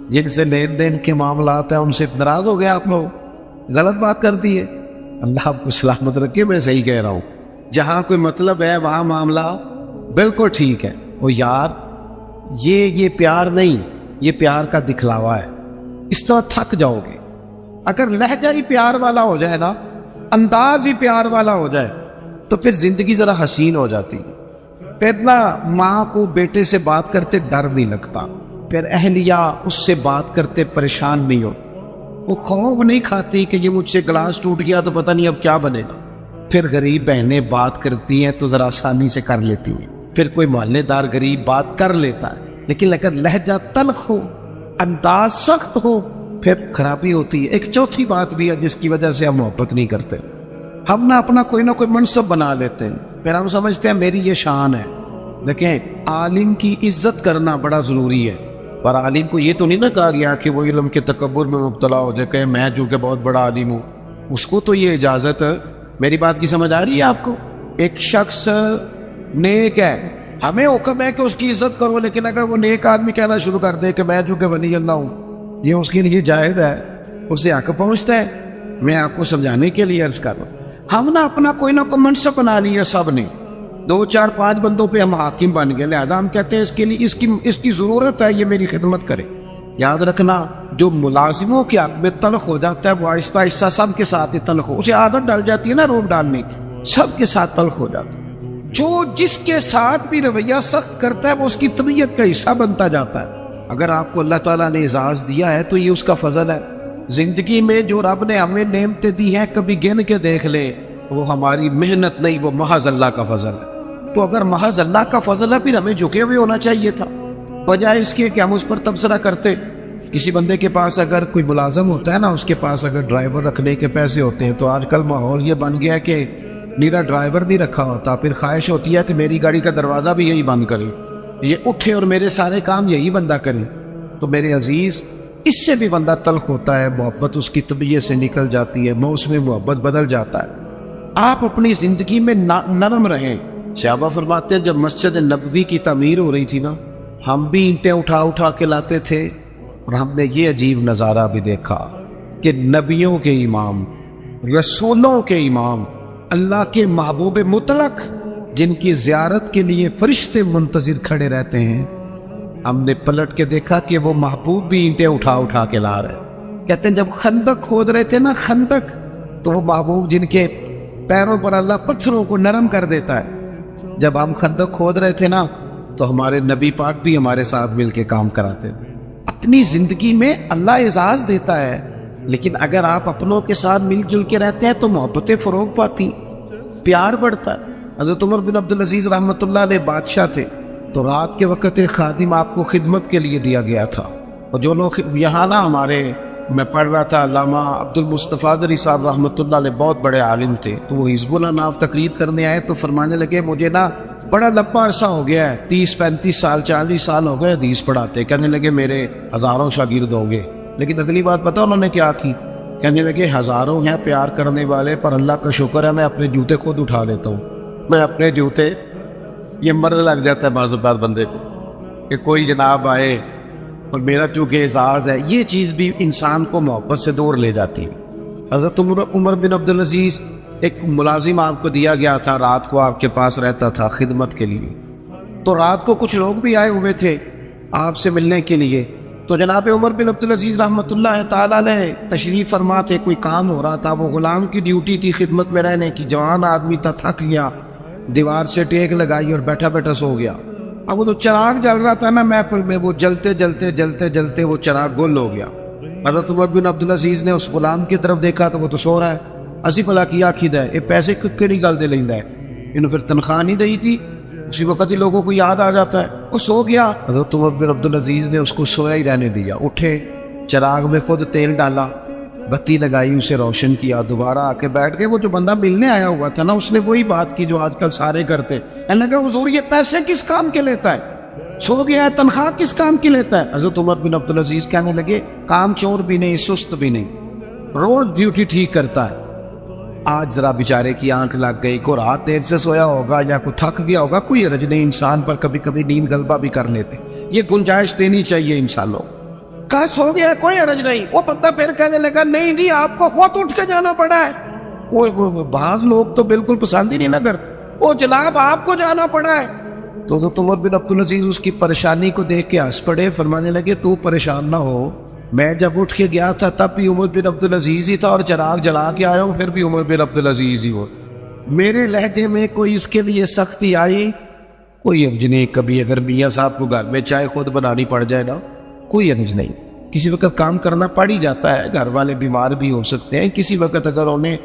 جن سے لین دین کے معاملات ہیں ان سے ناراض ہو گئے آپ لوگ, غلط بات کر دی ہے. اللہ آپ کو سلامت رکھے, میں صحیح کہہ رہا ہوں. جہاں کوئی مطلب ہے وہاں معاملہ بالکل ٹھیک ہے. وہ یار یہ پیار نہیں, یہ پیار کا دکھلاوا ہے. اس طرح تھک جاؤ گے. اگر لہجہ ہی پیار والا ہو جائے نا, انداز ہی پیار والا ہو جائے تو پھر زندگی ذرا حسین ہو جاتی. پھر نہ ماں کو بیٹے سے بات کرتے ڈر نہیں لگتا, پھر اہلیہ اس سے بات کرتے پریشان نہیں ہوتی. وہ خوف نہیں کھاتی کہ یہ مجھ سے گلاس ٹوٹ گیا تو پتہ نہیں اب کیا بنے گا. پھر غریب بہنیں بات کرتی ہیں تو ذرا آسانی سے کر لیتی ہیں. پھر کوئی محلے دار غریب بات کر لیتا ہے, لیکن اگر لہجہ تلخ ہو, انداز سخت ہو, پھر خرابی ہوتی ہے. ایک چوتھی بات بھی ہے جس کی وجہ سے ہم محبت نہیں کرتے. ہم نہ اپنا کوئی نہ کوئی منصب بنا لیتے ہیں, پھر ہم سمجھتے ہیں میری یہ شان ہے. دیکھیں عالم کی عزت کرنا بڑا ضروری ہے, پر عالم کو یہ تو نہیں نہ کہا گیا کہ وہ علم کے تکبر میں مبتلا ہو جائے کہ میں جو کہ بہت بڑا عالم ہوں. اس کو تو یہ اجازت, میری بات کی سمجھ آ رہی ہے آپ کو؟ ایک شخص نیک ہے, ہمیں حکم ہے کہ اس کی عزت کرو, لیکن اگر وہ نیک آدمی کہنا شروع کر دے کہ میں جو کہ ولی اللہ ہوں, یہ اس کے لیے جائز ہے, اسے حق پہنچتا ہے. میں آپ کو سمجھانے کے لیے عرض کر رہا ہوں. ہم نہ اپنا کوئی نہ کوئی منصب بنا لیا سب نے, 2 4 5 بندوں پہ ہم حاکم بن گئے, لہذا ہم کہتے ہیں اس کے لیے اس کی ضرورت ہے, یہ میری خدمت کرے. یاد رکھنا جو ملازموں کے حق میں تلخ ہو جاتا ہے وہ آہستہ آہستہ سب کے ساتھ ہی تلخ ہو, اسے عادت ڈال جاتی ہے نا روب ڈالنے کی, سب کے ساتھ تلخ ہو جاتا ہے. جو جس کے ساتھ بھی رویہ سخت کرتا ہے وہ اس کی طبیعت کا حصہ بنتا جاتا ہے. اگر آپ کو اللہ تعالیٰ نے اعزاز دیا ہے تو یہ اس کا فضل ہے. زندگی میں جو رب نے ہمیں نعمتیں دی ہیں کبھی گن کے دیکھ لیں, وہ ہماری محنت نہیں, وہ محض اللہ کا فضل ہے. تو اگر محض اللہ کا فضل ہے پھر ہمیں جھکے ہوئے ہونا چاہیے تھا, بجائے اس کے کہ ہم اس پر تبصرہ کرتے. کسی بندے کے پاس اگر کوئی ملازم ہوتا ہے نا, اس کے پاس اگر ڈرائیور رکھنے کے پیسے ہوتے ہیں, تو آج کل ماحول یہ بن گیا کہ میرا ڈرائیور نہیں رکھا ہوتا, پھر خواہش ہوتی ہے کہ میری گاڑی کا دروازہ بھی یہی بند کرے, یہ اٹھے اور میرے سارے کام یہی بندہ کرے. تو میرے عزیز اس سے بھی بندہ تلخ ہوتا ہے, محبت اس کی طبیعت سے نکل جاتی ہے, موسم محبت بدل جاتا ہے. آپ اپنی زندگی میں نرم رہیں. صحابہ فرماتے ہیں جب مسجد نبوی کی تعمیر ہو رہی تھی نا, ہم بھی اینٹیں اٹھا کے لاتے تھے, اور ہم نے یہ عجیب نظارہ بھی دیکھا کہ نبیوں کے امام, رسولوں کے امام, اللہ کے محبوب مطلق, جن کی زیارت کے لیے فرشتے منتظر کھڑے رہتے ہیں, ہم نے پلٹ کے دیکھا کہ وہ محبوب بھی اینٹیں اٹھا کے لا رہے. کہتے ہیں جب خندق کھود رہے تھے نا, خندق, تو وہ محبوب جن کے پیروں پر اللہ پتھروں کو نرم کر دیتا ہے, جب ہم خندق کھود رہے تھے نا تو ہمارے نبی پاک بھی ہمارے ساتھ مل کے کام کراتے تھے. اپنی زندگی میں اللہ اعزاز دیتا ہے, لیکن اگر آپ اپنوں کے ساتھ مل جل کے رہتے ہیں تو محبتیں فروغ پاتی, پیار بڑھتا ہے. حضرت عمر بن عبدالعزیز رحمۃ اللہ علیہ بادشاہ تھے, تو رات کے وقت ایک خادم آپ کو خدمت کے لیے دیا گیا تھا. اور جو لوگ یہاں نا ہمارے میں پڑھ رہا تھا علامہ عبد المصطفیٰ ذری صاحب رحمۃ اللہ علیہ بہت بڑے عالم تھے, تو وہ حزب اللہ ناف تقریر کرنے آئے تو فرمانے لگے مجھے نا بڑا لمبا عرصہ ہو گیا ہے, 30-35 سال 40 سال ہو گئے حدیث پڑھاتے. کہنے لگے میرے ہزاروں شاگرد ہوں گے. لیکن اگلی بات پتہ انہوں نے کیا کی؟ کہنے لگے ہزاروں ہیں پیار کرنے والے, پر اللہ کا شکر ہے میں اپنے جوتے خود اٹھا لیتا ہوں. میں اپنے جوتے, یہ مرض لگ جاتا ہے بعض اوقات بندے کو کہ کوئی جناب آئے اور میرا چونکہ اعزاز ہے, یہ چیز بھی انسان کو محبت سے دور لے جاتی ہے. حضرت عمر بن عبدالعزیز ایک ملازم آپ کو دیا گیا تھا, رات کو آپ کے پاس رہتا تھا خدمت کے لیے. تو رات کو کچھ لوگ بھی آئے ہوئے تھے آپ سے ملنے کے لیے. تو جناب عمر بن عبدالعزیز رحمۃ اللہ تعالیٰ علیہ تشریف فرما تھے, کوئی کام ہو رہا تھا, وہ غلام کی ڈیوٹی تھی خدمت میں رہنے کی. جوان آدمی تھا, تھک گیا, دیوار سے ٹیک لگائی اور بیٹھا بیٹھا سو گیا. اب وہ تو چراغ جل رہا تھا نا محفل میں, وہ جلتے جلتے جلتے جلتے وہ چراغ گل ہو گیا. حضرت عمر بن عبدالعزیز نے اس غلام کی طرف دیکھا تو وہ تو سو رہا ہے. اسی بھلا کیا کھید ہے, یہ پیسے کہڑی گل دے لینا ہے, انہوں پھر تنخواہ نہیں دی تھی, اسی وقت ہی لوگوں کو یاد آ جاتا ہے. وہ سو گیا. حضرت عمر بن عبدالعزیز نے اس کو سویا ہی رہنے دیا. اٹھے, چراغ میں خود تیل ڈالا, بتی لگائی, اسے روشن کیا, دوبارہ آ کے بیٹھ گئے. وہ جو بندہ ملنے آیا ہوا تھا نا, اس نے وہی بات کی جو آج کل سارے کرتے. کہنے لگا حضور یہ پیسے کس کام کے لیتا ہے, سو گیا ہے, تنخواہ کس کام کی لیتا ہے؟ حضرت عمر بن عبدالعزیز کہنے لگے کام چور بھی نہیں, سست بھی نہیں, روز ڈیوٹی ٹھیک کرتا ہے. آج ذرا بیچارے کی آنکھ لگ گئی, کو رات دیر سے سویا ہوگا یا کوئی تھک گیا ہوگا, کوئی حرج نہیں, انسان پر کبھی کبھی نیند غلبہ بھی کر لیتے, یہ گنجائش دینی چاہیے انسانوں. کہا سو گیا کوئی حرج نہیں. وہ بندہ پھر کہنے لگا نہیں آپ کو خود اٹھ کے جانا پڑا ہے. وہ بعض لوگ تو بالکل پسند ہی نہیں نہ کرتے, وہ جناب آپ کو جانا پڑا ہے. تو حضرت عمر بن عبدالعزیز اس کی پریشانی کو دیکھ کے ہنس پڑے, فرمانے لگے تو پریشان نہ ہو, میں جب اٹھ کے گیا تھا تب بھی عمر بن عبدالعزیز ہی تھا, اور چراغ جلا کے آیا ہوں پھر بھی عمر بن عبدالعزیز ہی ہو. میرے لہجے میں کوئی اس کے لیے سختی آئی کوئی حرج نہیں. کبھی اگر میاں صاحب کو گھر میں چائے خود بنانی پڑ جائے نا, کوئی حرج نہیں. کسی وقت کام کرنا پڑ ہی جاتا ہے, گھر والے بیمار بھی ہو سکتے ہیں. کسی وقت اگر انہیں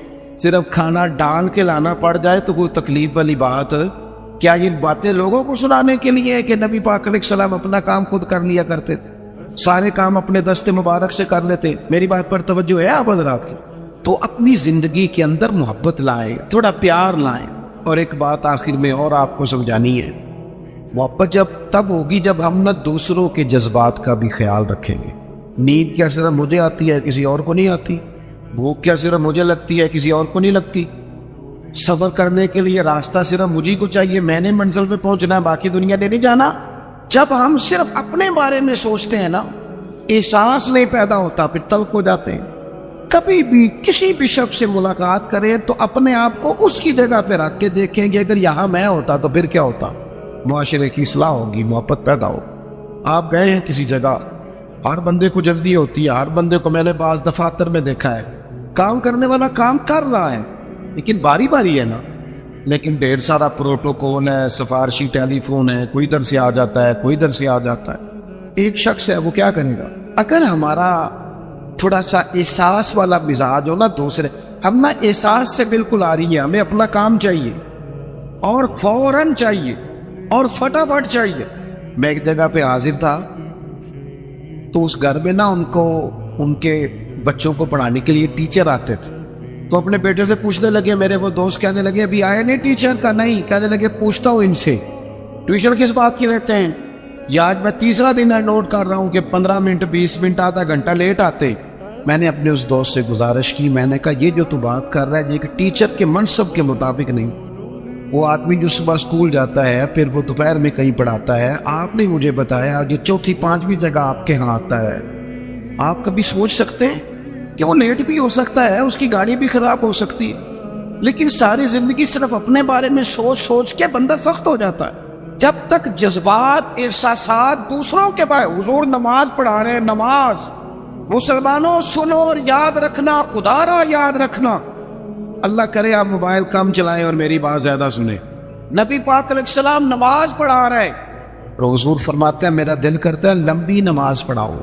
صرف کھانا ڈال کے لانا پڑ جائے تو کوئی تکلیف والی بات. کیا یہ باتیں لوگوں کو سنانے کے لیے ہے کہ نبی پاک علیہ السلام اپنا کام خود کر لیا کرتے تھے, سارے کام اپنے دست مبارک سے کر لیتے؟ میری بات پر توجہ ہے آپ حضرات کی؟ تو اپنی زندگی کے اندر محبت لائیں, تھوڑا پیار لائیں. اور ایک بات آخر میں اور آپ کو سمجھانی ہے, محبت جب تب ہوگی جب ہم نہ دوسروں کے جذبات کا بھی خیال رکھیں گے. نیند کیا صرف مجھے آتی ہے, کسی اور کو نہیں آتی. بھوک کیا صرف مجھے لگتی ہے, کسی اور کو نہیں لگتی. سفر کرنے کے لیے راستہ صرف مجھے کو چاہیے, میں نے منزل پہ پہنچنا ہے, باقی دنیا نے نہیں جانا. جب ہم صرف اپنے بارے میں سوچتے ہیں نا, احساس نہیں پیدا ہوتا, پھر تلخ ہو جاتے ہیں. کبھی بھی کسی بھی شخص سے ملاقات کریں تو اپنے آپ کو اس کی جگہ پہ رکھ کے دیکھیں گے, اگر یہاں میں ہوتا تو پھر کیا ہوتا. معاشرے کی اصلاح ہوگی, محبت پیدا ہو. آپ گئے ہیں کسی جگہ, ہر بندے کو جلدی ہوتی ہے, ہر بندے کو میں نے بعض دفاتر میں دیکھا ہے, کام کرنے والا کام کر رہا ہے لیکن باری باری ہے نا, لیکن ڈھیر سارا پروٹوکول ہے, سفارشی ٹیلی فون ہے, کوئی ادھر سے آ جاتا ہے, کوئی ادھر سے آ جاتا ہے. ایک شخص ہے وہ کیا کرے گا؟ اگر ہمارا تھوڑا سا احساس والا مزاج ہو نا, دوسرے ہم نا احساس سے بالکل آ رہی ہے, ہمیں اپنا کام چاہیے اور فوراً چاہیے اور فٹافٹ چاہیے. میں ایک جگہ پہ حاضر تھا تو اس گھر میں نا ان کے بچوں کو پڑھانے کے لیے ٹیچر آتے تھے. تو اپنے بیٹے سے پوچھنے لگے, میرے وہ دوست کہنے لگے ابھی آئے نہیں ٹیچر کا؟ نہیں. کہنے لگے پوچھتا ہوں ان سے ٹیوشن کس بات کی لیتے ہیں. یا آج میں تیسرا دن نوٹ کر رہا ہوں کہ 15 منٹ 20 منٹ آدھا گھنٹہ لیٹ آتے. میں نے اپنے اس دوست سے گزارش کی, میں نے کہا یہ جو تو بات کر رہا ہے یہ کہ ٹیچر کے منصب کے مطابق نہیں. وہ آدمی جو صبح اسکول جاتا ہے پھر وہ دوپہر میں کہیں پڑھاتا ہے, آپ نے مجھے بتایا یہ چوتھی پانچویں جگہ آپ کے ہاں آتا ہے. آپ کبھی سوچ سکتے ہیں کہ وہ لیٹ بھی ہو سکتا ہے, اس کی گاڑی بھی خراب ہو سکتی ہے, لیکن ساری زندگی صرف اپنے بارے میں سوچ سوچ کے بندہ سخت ہو جاتا ہے. جب تک جذبات احساسات دوسروں کے بارے, حضور نماز پڑھا رہے ہیں, نماز مسلمانوں سنو اور یاد رکھنا, خدا را یاد رکھنا. اللہ کرے آپ موبائل کم چلائیں اور میری بات زیادہ سنیں. نبی پاک علیہ السلام نماز پڑھا رہے, حضور فرماتے ہیں میرا دل کرتا ہے لمبی نماز پڑھاؤ,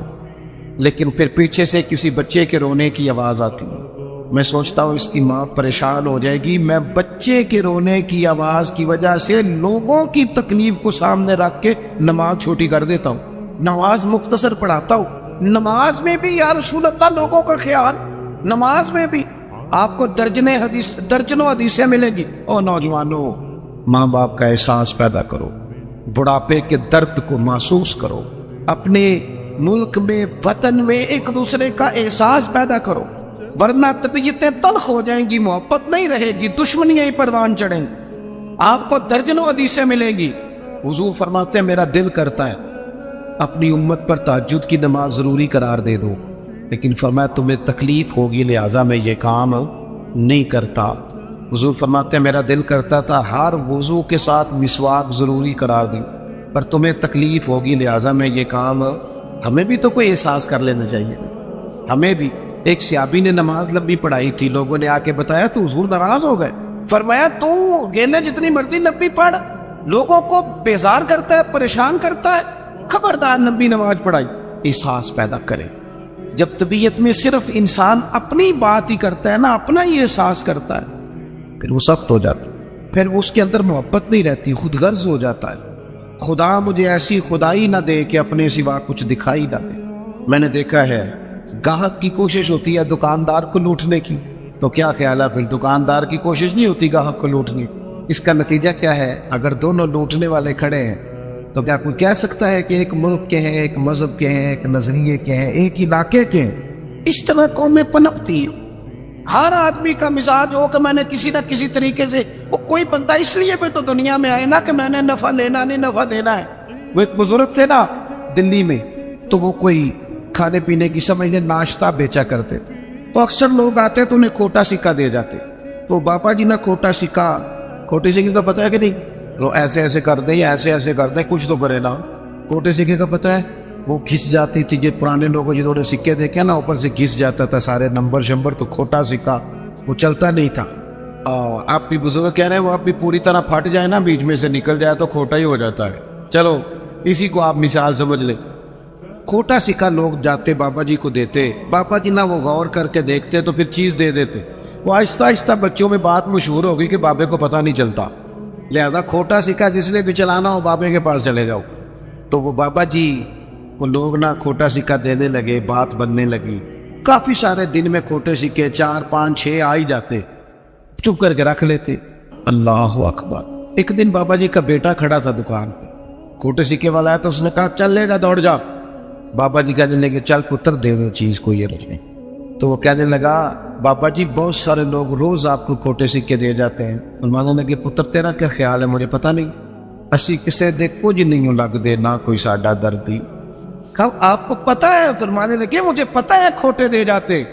لیکن پھر پیچھے سے کسی بچے کے رونے کی آواز آتی ہے. میں سوچتا ہوں اس کی ماں پریشان ہو جائے گی، میں بچے کے رونے کی آواز کی وجہ سے لوگوں کی تکلیف کو سامنے رکھ کے نماز چھوٹی کر دیتا ہوں، نماز مختصر پڑھاتا ہوں۔ نماز میں بھی یا رسول اللہ لوگوں کا خیال، نماز میں بھی آپ کو درجنوں حدیثیں ملیں گی۔ او نوجوانوں، ماں باپ کا احساس پیدا کرو، بڑھاپے کے درد کو محسوس کرو، اپنے ملک میں وطن میں ایک دوسرے کا احساس پیدا کرو، ورنہ طبیعتیں تلخ ہو جائیں گی، محبت نہیں رہے گی، دشمنیاں ہی پروان چڑھیں گی، آپ کو درجنوں حدیثیں ملیں گی۔ حضور فرماتے ہیں میرا دل کرتا ہے اپنی امت پر تہجد کی نماز ضروری قرار دے دو، لیکن فرمایا تمہیں تکلیف ہوگی لہٰذا میں یہ کام نہیں کرتا۔ حضور فرماتے ہیں میرا دل کرتا تھا ہر وضو کے ساتھ مسواک ضروری قرار دیں، پر تمہیں تکلیف ہوگی لہٰذا میں یہ کام، ہمیں بھی تو کوئی احساس کر لینا چاہیے۔ ہمیں بھی ایک صحابی نے نماز لمبی پڑھائی تھی، لوگوں نے آ کے بتایا تو حضور ناراض ہو گئے، فرمایا تو گیلے جتنی مرضی لمبی پڑھ، لوگوں کو بیزار کرتا ہے، پریشان کرتا ہے، خبردار لمبی نماز پڑھائی۔ احساس پیدا کرے، جب طبیعت میں صرف انسان اپنی بات ہی کرتا ہے نا، اپنا ہی احساس کرتا ہے، پھر وہ سخت ہو جاتا ہے، پھر اس کے اندر محبت نہیں رہتی، خود غرض ہو جاتا ہے۔ خدا مجھے ایسی خدائی نہ دے کہ اپنے سوا کچھ دکھائی نہ دے۔ میں نے دیکھا ہے گاہک کی کوشش ہوتی ہے دکاندار کو لوٹنے کی، تو کیا خیال ہے پھر دکاندار کی کوشش نہیں ہوتی گاہک کو لوٹنے کی؟ اس کا نتیجہ کیا ہے؟ اگر دونوں لوٹنے والے کھڑے ہیں تو کیا کوئی کہہ سکتا ہے کہ ایک ملک کے ہیں، ایک مذہب کے ہیں، ایک نظریے کے ہیں، ایک علاقے کے ہیں؟ اس طرح قومیں پنپتی ہیں۔ ہر آدمی کا مزاج ہو کہ میں نے کسی نہ کسی طریقے سے، وہ کوئی بندہ اس لیے بھی تو دنیا میں آئے نا کہ میں نے نفع لینا نہیں نفع دینا ہے۔ وہ ایک بزرگ تھے نا دلی میں، تو وہ کوئی کھانے پینے کی سمجھ لیں ناشتہ بیچا کرتے، تو اکثر لوگ آتے تو انہیں کھوٹا سکہ دے جاتے، تو بابا جی نہ کھوٹا سکہ، کھوٹے سکے کا پتہ ہے کہ نہیں؟ وہ ایسے ایسے کر دیں یا ایسے ایسے کر دیں، کچھ تو کرے نا۔ کھوٹے سکے کا پتہ ہے؟ وہ گھس جاتی تھی، جو پرانے لوگ جنہوں نے سکے دیکھے نا اوپر سے گھس جاتا تھا سارے نمبر شمبر، تو کھوٹا سکہ وہ چلتا نہیں تھا۔ آپ بھی بزرگ کہہ رہے ہیں وہ آپ بھی پوری طرح پھٹ جائے نا، بیچ میں سے نکل جائے تو کھوٹا ہی ہو جاتا ہے۔ چلو اسی کو آپ مثال سمجھ لیں۔ کھوٹا سکہ لوگ جاتے بابا جی کو دیتے، بابا جی نہ وہ غور کر کے دیکھتے تو پھر چیز دے دیتے۔ وہ آہستہ آہستہ بچوں میں بات مشہور ہو گئی کہ بابے کو پتہ نہیں چلتا، لہذا کھوٹا سکہ جس نے بھی چلانا ہو بابے کے پاس چلے جاؤ۔ تو وہ بابا جی وہ لوگ نہ کھوٹا سکہ دینے لگے، بات بننے لگی، کافی سارے دن میں کھوٹے سکے 4 5 6 آ ہی جاتے، چپ کر کے رکھ لیتے۔ اللہ اکبر۔ ایک دن بابا جی کا بیٹا کھڑا تھا دکان پہ، کھوٹے سکے والا ہے تو اس نے کہا چل لے جا، دوڑ جا۔ بابا جی کہنے لگے چل پتر دے دو چیز کو یہ رکھنے۔ تو وہ کہنے لگا بابا جی بہت سارے لوگ روز آپ کو کھوٹے سکے دے جاتے ہیں۔ فرمانے لگے پتر تیرا کیا خیال ہے؟ مجھے پتہ نہیں، اسی کسے دے کچھ نہیں لگ دے نہ کوئی ساڈا دردی۔ کہا آپ کو پتہ ہے؟ فرمانے لگے مجھے پتہ ہے کھوٹے دے جاتے،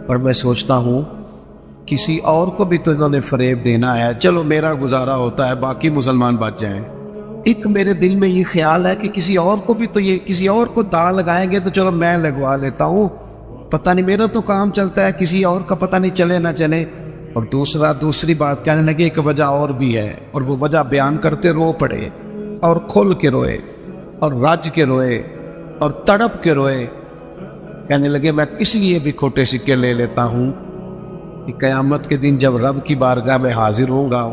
پر میں سوچتا ہوں کسی اور کو بھی تو انہوں نے فریب دینا ہے، چلو میرا گزارا ہوتا ہے باقی مسلمان بچ جائیں۔ ایک میرے دل میں یہ خیال ہے کہ کسی اور کو بھی تو یہ کسی اور کو داغ لگائیں گے تو چلو میں لگوا لیتا ہوں، پتہ نہیں میرا تو کام چلتا ہے، کسی اور کا پتہ نہیں چلے نہ چلے۔ اور دوسری بات کہنے لگے ایک وجہ اور بھی ہے، اور وہ وجہ بیان کرتے رو پڑے، اور کھل کے روئے، اور رج کے روئے، اور تڑپ کے روئے۔ کہنے لگے میں اس لیے بھی کھوٹے سکے لے لیتا ہوں کہ قیامت کے دن جب رب کی بارگاہ میں حاضر ہوں گا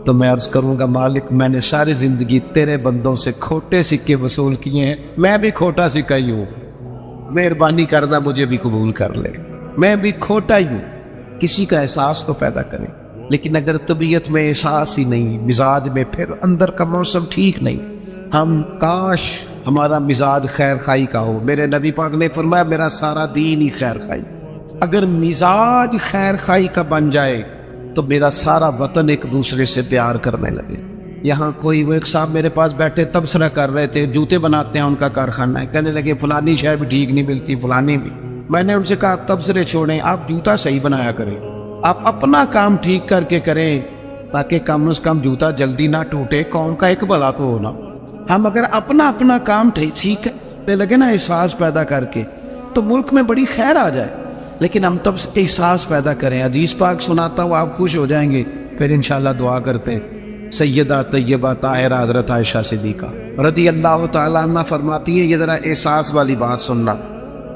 تو میں عرض کروں گا مالک میں نے ساری زندگی تیرے بندوں سے کھوٹے سکے وصول کیے ہیں، میں بھی کھوٹا سکہ ہی ہوں، مہربانی کردہ مجھے بھی قبول کر لے، میں بھی کھوٹا ہی ہوں۔ کسی کا احساس تو پیدا کریں، لیکن اگر طبیعت میں احساس ہی نہیں، مزاج میں، پھر اندر کا موسم ٹھیک نہیں۔ ہم کاش ہمارا مزاج خیر خائی کا ہو۔ میرے نبی پاک نے فرمایا میرا سارا دین ہی خیر خائی۔ اگر مزاج خیر خائی کا بن جائے تو میرا سارا وطن ایک دوسرے سے پیار کرنے لگے۔ یہاں کوئی وہ ایک صاحب میرے پاس بیٹھے تبصرہ کر رہے تھے، جوتے بناتے ہیں ان کا کارخانہ ہے، کہنے لگے فلانی شے بھی ٹھیک نہیں ملتی، فلانی بھی۔ میں نے ان سے کہا آپ تبصرے چھوڑیں، آپ جوتا صحیح بنایا کریں، آپ اپنا کام ٹھیک کر کے کریں تاکہ کم از کم جوتا جلدی نہ ٹوٹے، قوم کا ایک بھلا تو ہونا۔ ہم اگر اپنا کام ٹھیک کرنے لگے نا احساس پیدا کر کے تو ملک میں بڑی خیر آ جائے، لیکن ہم تب احساس پیدا کریں۔ حدیث پاک سناتا ہوں آپ خوش ہو جائیں گے، پھر انشاءاللہ دعا کرتے ہیں۔ سیدہ طیبہ طاہرہ حضرت عائشہ صدیقہ رضی اللہ تعالیٰ عنہ فرماتی ہے، یہ ذرا احساس والی بات سننا۔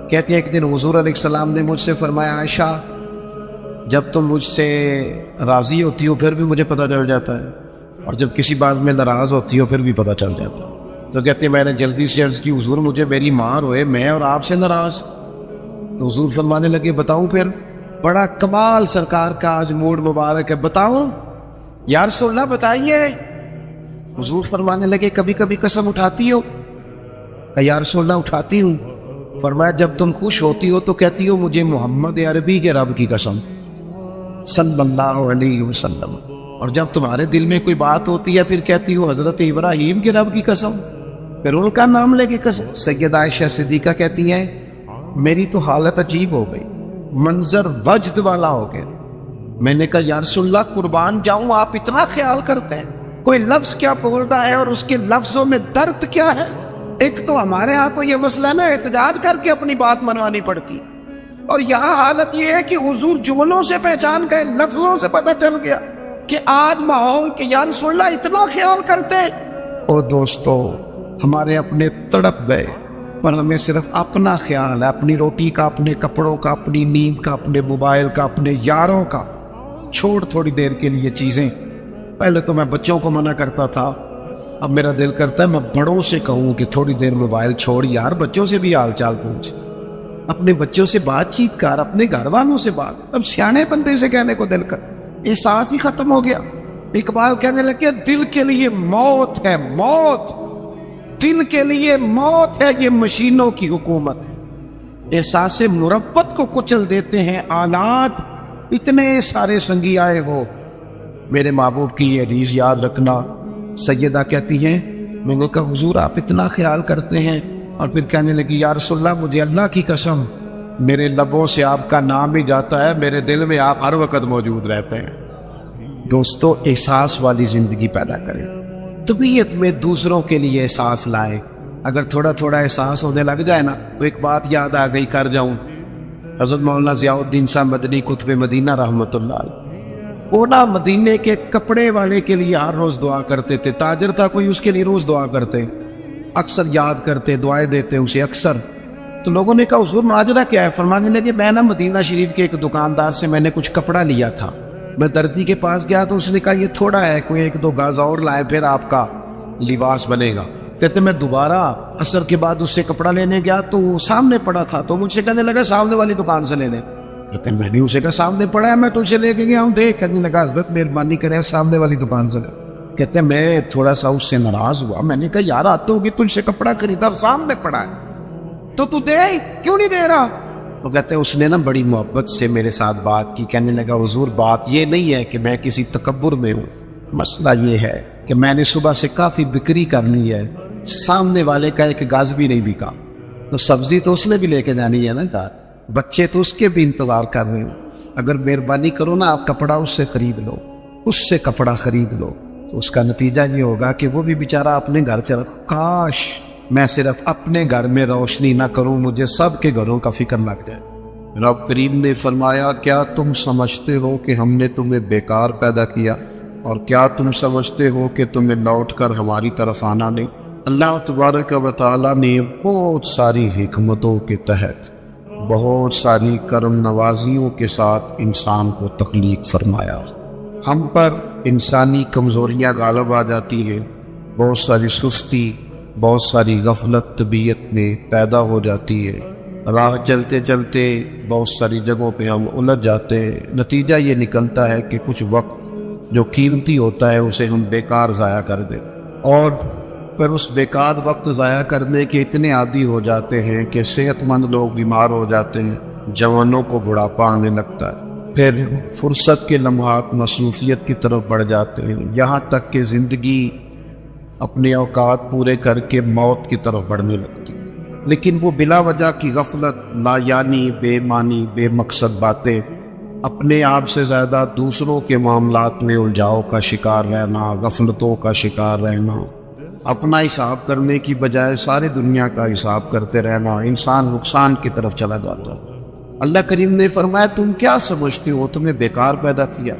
کہتے ہیں ایک دن حضور علیہ السلام نے مجھ سے فرمایا عائشہ جب تم مجھ سے راضی ہوتی ہو پھر بھی مجھے پتہ چل جاتا ہے، اور جب کسی بات میں ناراض ہوتی ہو پھر بھی پتہ چل جاتا ہے۔ تو کہتے ہیں میں نے جلدی سے عرض کی حضور مجھے میری ماں روئے میں اور آپ سے ناراض، تو حضور فرمانے لگے بتاؤں پھر؟ بڑا کمال سرکار کا آج موڈ مبارک ہے، بتاؤں یا رسول اللہ بتائیے۔ حضور فرمانے لگے کبھی کبھی قسم اٹھاتی ہو؟ یا رسول اللہ اٹھاتی ہوں۔ فرمایا جب تم خوش ہوتی ہو تو کہتی ہو مجھے محمد عربی کے رب کی قسم صلی اللہ علیہ وسلم، اور جب تمہارے دل میں کوئی بات ہوتی ہے پھر کہتی ہو حضرت ابراہیم کے رب کی قسم، پھر ان کا نام لے کے قسم۔ سیدہ عائشہ صدیقہ کہتی ہیں میری تو حالت عجیب ہو گئی، منظر وجد والا ہو گیا۔ میں نے کہا یا رسول اللہ قربان جاؤں آپ اتنا خیال کرتے ہیں، کوئی لفظ کیا بول رہا ہے اور اس کے لفظوں میں درد کیا ہے؟ ایک تو ہمارے ہاں تو یہ مسئلہ نا احتجاج کر کے اپنی بات منوانی پڑتی، اور یہاں حالت یہ ہے کہ حضور جملوں سے پہچان گئے، لفظوں سے پتہ چل گیا کہ آج ماحول کے یا رسول اللہ اتنا خیال کرتے ہیں۔ او دوستو ہمارے اپنے تڑپ گئے، پر ہمیں صرف اپنا خیال ہے، اپنی روٹی کا، اپنے کپڑوں کا، اپنی نیند کا، اپنے موبائل کا، اپنے یاروں کا۔ چھوڑ تھوڑی دیر کے لیے چیزیں، پہلے تو میں بچوں کو منع کرتا تھا، اب میرا دل کرتا ہے میں بڑوں سے کہوں کہ تھوڑی دیر موبائل چھوڑ یار، بچوں سے بھی حال چال پوچھ، اپنے بچوں سے بات چیت کر، اپنے گھر والوں سے بات۔ اب سیانے بندے سے کہنے کو دل کر، احساس ہی ختم ہو گیا۔ اقبال کہنے لگے دل کے لیے موت ہے موت، دل کے لیے موت ہے یہ مشینوں کی حکومت۔ احساس مربت کو کچل دیتے ہیں آلات، اتنے سارے سنگی آئے ہو۔ میرے محبوب کی یہ حدیث یاد رکھنا۔ سیدہ کہتی ہیں میں نے کہا حضور آپ اتنا خیال کرتے ہیں، اور پھر کہنے لگی یا رسول اللہ مجھے اللہ کی قسم میرے لبوں سے آپ کا نام ہی جاتا ہے، میرے دل میں آپ ہر وقت موجود رہتے ہیں۔ دوستو احساس والی زندگی پیدا کریں، طبیعت میں دوسروں کے لیے احساس لائیں۔ اگر تھوڑا تھوڑا احساس ہونے لگ جائے نا تو ایک بات یاد آ گئی کر جاؤں، حضرت مولانا ضیاء الدین صاحب مدنی قطب مدینہ رحمۃ اللہ علیہ، وہ نا مدینے کے کپڑے والے کے لیے ہر روز دعا کرتے تھے، تاجر تھا کوئی اس کے لیے روز دعا کرتے، اکثر یاد کرتے، دعائیں دیتے اسے اکثر۔ تو لوگوں نے کہا حضور ماجرا کیا ہے؟ فرمانے لگے میں نا مدینہ شریف کے ایک دکاندار سے میں نے کچھ کپڑا لیا تھا، میں درزی کے پاس گیا تو اس نے کہا یہ تھوڑا ہے، کوئی ایک دو گاز اور لائے پھر آپ کا لباس بنے گا۔ کہتے میں دوبارہ عصر کے بعد اس سے کپڑا لینے گیا تو وہ سامنے پڑا تھا، تو مجھ سے کہنے لگا سامنے والی دکان سے لے لیں۔ کہتے میں نے اسے کہا سامنے پڑا ہے میں تجھے لے کے گیا ہوں دیکھ۔ کہنے لگا حضرت مہربانی کریں سامنے والی دکان سے لے۔ کہتے میں تھوڑا سا اس سے ناراض ہوا، میں نے کہا یار آتے ہوگی تجھ سے کپڑا خریدا سامنے پڑا ہے تو تو دے کیوں نہیں دے رہا؟ تو کہتے اس نے نا بڑی محبت سے میرے ساتھ بات کی، کہنے لگا حضور بات یہ نہیں ہے کہ میں کسی تکبر میں ہوں، مسئلہ یہ ہے کہ میں نے صبح سے کافی بکری کر لی ہے، سامنے والے کا ایک گاز بھی نہیں بکا، تو سبزی تو اس نے بھی لے کے جانی ہے نا یار، بچے تو اس کے بھی انتظار کر رہے ہوں، اگر مہربانی کرو نا آپ کپڑا اس سے خرید لو، اس سے کپڑا خرید لو، تو اس کا نتیجہ یہ ہوگا کہ وہ بھی بیچارہ اپنے گھر چل، کاش میں صرف اپنے گھر میں روشنی نہ کروں، مجھے سب کے گھروں کا فکر لگ جائے۔ رب کریم نے فرمایا کیا تم سمجھتے ہو کہ ہم نے تمہیں بیکار پیدا کیا، اور کیا تم سمجھتے ہو کہ تمہیں لوٹ کر ہماری طرف آنا نہیں؟ اللہ تبارک و تعالیٰ نے بہت ساری حکمتوں کے تحت بہت ساری کرم نوازیوں کے ساتھ انسان کو تخلیق فرمایا۔ ہم پر انسانی کمزوریاں غالب آ جاتی ہیں، بہت ساری سستی، بہت ساری غفلت طبیعت میں پیدا ہو جاتی ہے، راہ چلتے چلتے بہت ساری جگہوں پہ ہم الجھ جاتے ہیں، نتیجہ یہ نکلتا ہے کہ کچھ وقت جو قیمتی ہوتا ہے اسے ہم بیکار ضائع کر دیں، اور پھر اس بیکار وقت ضائع کرنے کے اتنے عادی ہو جاتے ہیں کہ صحت مند لوگ بیمار ہو جاتے ہیں، جوانوں کو بڑھاپا آنے لگتا ہے، پھر فرصت کے لمحات مصروفیت کی طرف بڑھ جاتے ہیں، یہاں تک کہ زندگی اپنے اوقات پورے کر کے موت کی طرف بڑھنے لگتی ہے۔ لیکن وہ بلا وجہ کی غفلت، لا یعنی، بے معنی، بے مقصد باتیں، اپنے آپ سے زیادہ دوسروں کے معاملات میں الجھاؤ کا شکار رہنا، غفلتوں کا شکار رہنا، اپنا حساب کرنے کی بجائے ساری دنیا کا حساب کرتے رہنا، انسان نقصان کی طرف چلا جاتا ہے۔ اللہ کریم نے فرمایا تم کیا سمجھتے ہو تمہیں بیکار پیدا کیا؟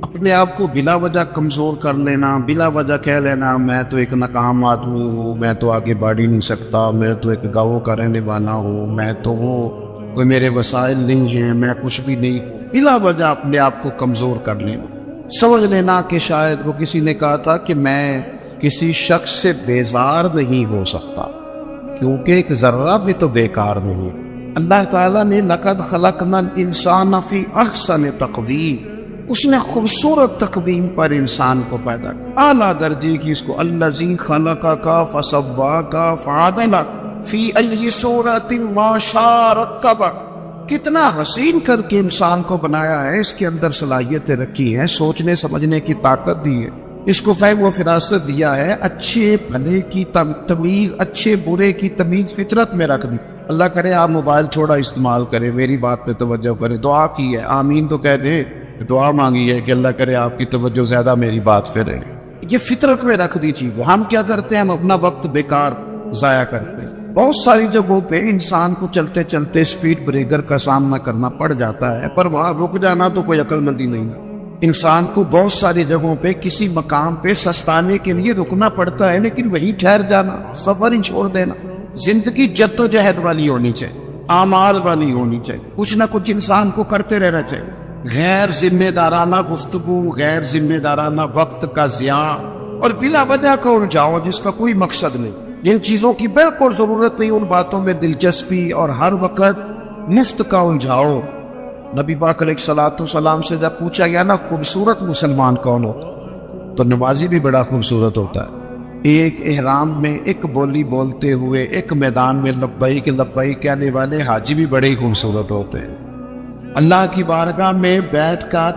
اپنے آپ کو بلا وجہ کمزور کر لینا، بلا وجہ کہہ لینا میں تو ایک ناکام آدمی ہوں، میں تو آگے بڑھ ہی نہیں سکتا، میں تو ایک گاؤں کا رہنے والا ہوں، میں تو وہ کوئی میرے وسائل نہیں ہیں، میں کچھ بھی نہیں ہوں، بلا وجہ اپنے آپ کو کمزور کر لینا، سمجھ لینا کہ شاید وہ کسی نے کہا تھا کہ میں کسی شخص سے بیزار نہیں ہو سکتا کیونکہ ایک ذرہ بھی تو بیکار نہیں۔ اللہ تعالیٰ نے لقد خلقنا الانسان فی احسن تقویم، اس نے خوبصورت تقویم پر انسان کو پیدا کیا، اعلیٰ درجے کی، اس کو الذی خلقک فسواک فعدلک فی ای صورت ما شاء رکبک، کتنا حسین کر کے انسان کو بنایا ہے، اس کے اندر صلاحیتیں رکھی ہیں، سوچنے سمجھنے کی طاقت دی ہے، اس کو فہم و فراست دیا ہے، اچھے بھلے کی تمیز، اچھے برے کی تمیز فطرت میں رکھ دی۔ اللہ کرے آپ موبائل تھوڑا استعمال کریں، میری بات پہ توجہ کریں، دعا کی ہے، آمین تو کہہ دیں، دعا مانگی ہے کہ اللہ کرے آپ کی توجہ زیادہ میری بات پہ رہے۔ یہ فطرت میں رکھ دی چیز۔ ہم کیا کرتے ہیں؟ ہم اپنا وقت بیکار ضائع کرتے ہیں۔ بہت ساری جگہوں پہ انسان کو چلتے چلتے سپیڈ بریکر کا سامنا کرنا پڑ جاتا ہے، پر وہاں رک جانا تو کوئی عقل مندی نہیں ہے۔ انسان کو بہت ساری جگہوں پہ کسی مقام پہ سستانے کے لیے رکنا پڑتا ہے، لیکن وہی ٹھہر جانا، سفر ہی چھوڑ دینا۔ زندگی جد و جہد والی ہونی چاہیے، اعمال والی ہونی چاہیے، کچھ نہ کچھ انسان کو کرتے رہنا چاہیے۔ غیر ذمہ دارانہ گفتگو، غیر ذمہ دارانہ وقت کا ضیاع اور بلا وجہ کا الجھاؤ جس کا کوئی مقصد نہیں، جن چیزوں کی بالکل ضرورت نہیں، ان باتوں میں دلچسپی اور ہر وقت مفت کا الجھاؤ۔ نبی پاک علیہ الصلوۃ والسلام سے جب پوچھا گیا نا خوبصورت مسلمان کون ہوتا، تو نمازی بھی بڑا خوبصورت ہوتا ہے۔ ایک احرام میں ایک بولی بولتے ہوئے ایک میدان میں لبیک لبیک کہنے والے حاجی بھی بڑے ہی خوبصورت ہوتے ہیں۔ اللہ کی بارگاہ میں بیٹھ کر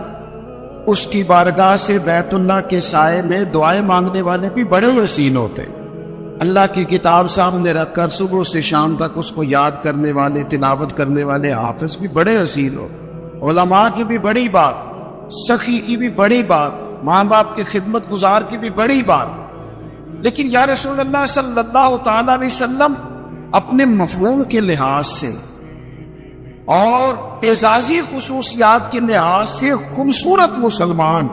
اس کی بارگاہ سے بیت اللہ کے سائے میں دعائیں مانگنے والے بھی بڑے حسین ہوتے ہیں۔ اللہ کی کتاب سامنے رکھ کر صبح سے شام تک اس کو یاد کرنے والے، تلاوت کرنے والے حافظ بھی بڑے حسین ہوتے ہیں۔ علماء کی بھی بڑی بات، سخی کی بھی بڑی بات، ماں باپ کی خدمت گزار کی بھی بڑی بات۔ لیکن یا رسول اللہ صلی اللہ تعالی علیہ وسلم اپنے مفہوم کے لحاظ سے اور اعزازی خصوصیات کے لحاظ سے خوبصورت مسلمان،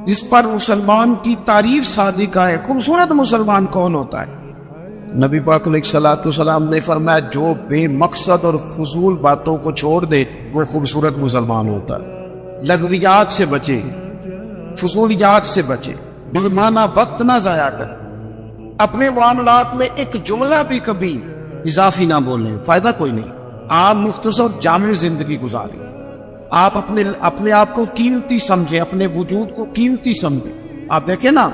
جس پر مسلمان کی تعریف صادقہ ہے، خوبصورت مسلمان کون ہوتا ہے؟ نبی پاک علیہ الصلوۃ والسلام نے فرمایا جو بے مقصد اور فضول باتوں کو چھوڑ دے وہ خوبصورت مسلمان ہوتا ہے۔ لغویات سے بچے، فضولیات سے بچے، بے معنی وقت نہ ضائع کر، اپنے معاملات میں ایک جملہ بھی کبھی اضافی نہ بولیں، فائدہ کوئی نہیں۔ آپ مختصر جامع زندگی گزاریں، آپ اپنے آپ کو قیمتی سمجھیں، اپنے وجود کو قیمتی سمجھیں۔ آپ دیکھیں نا،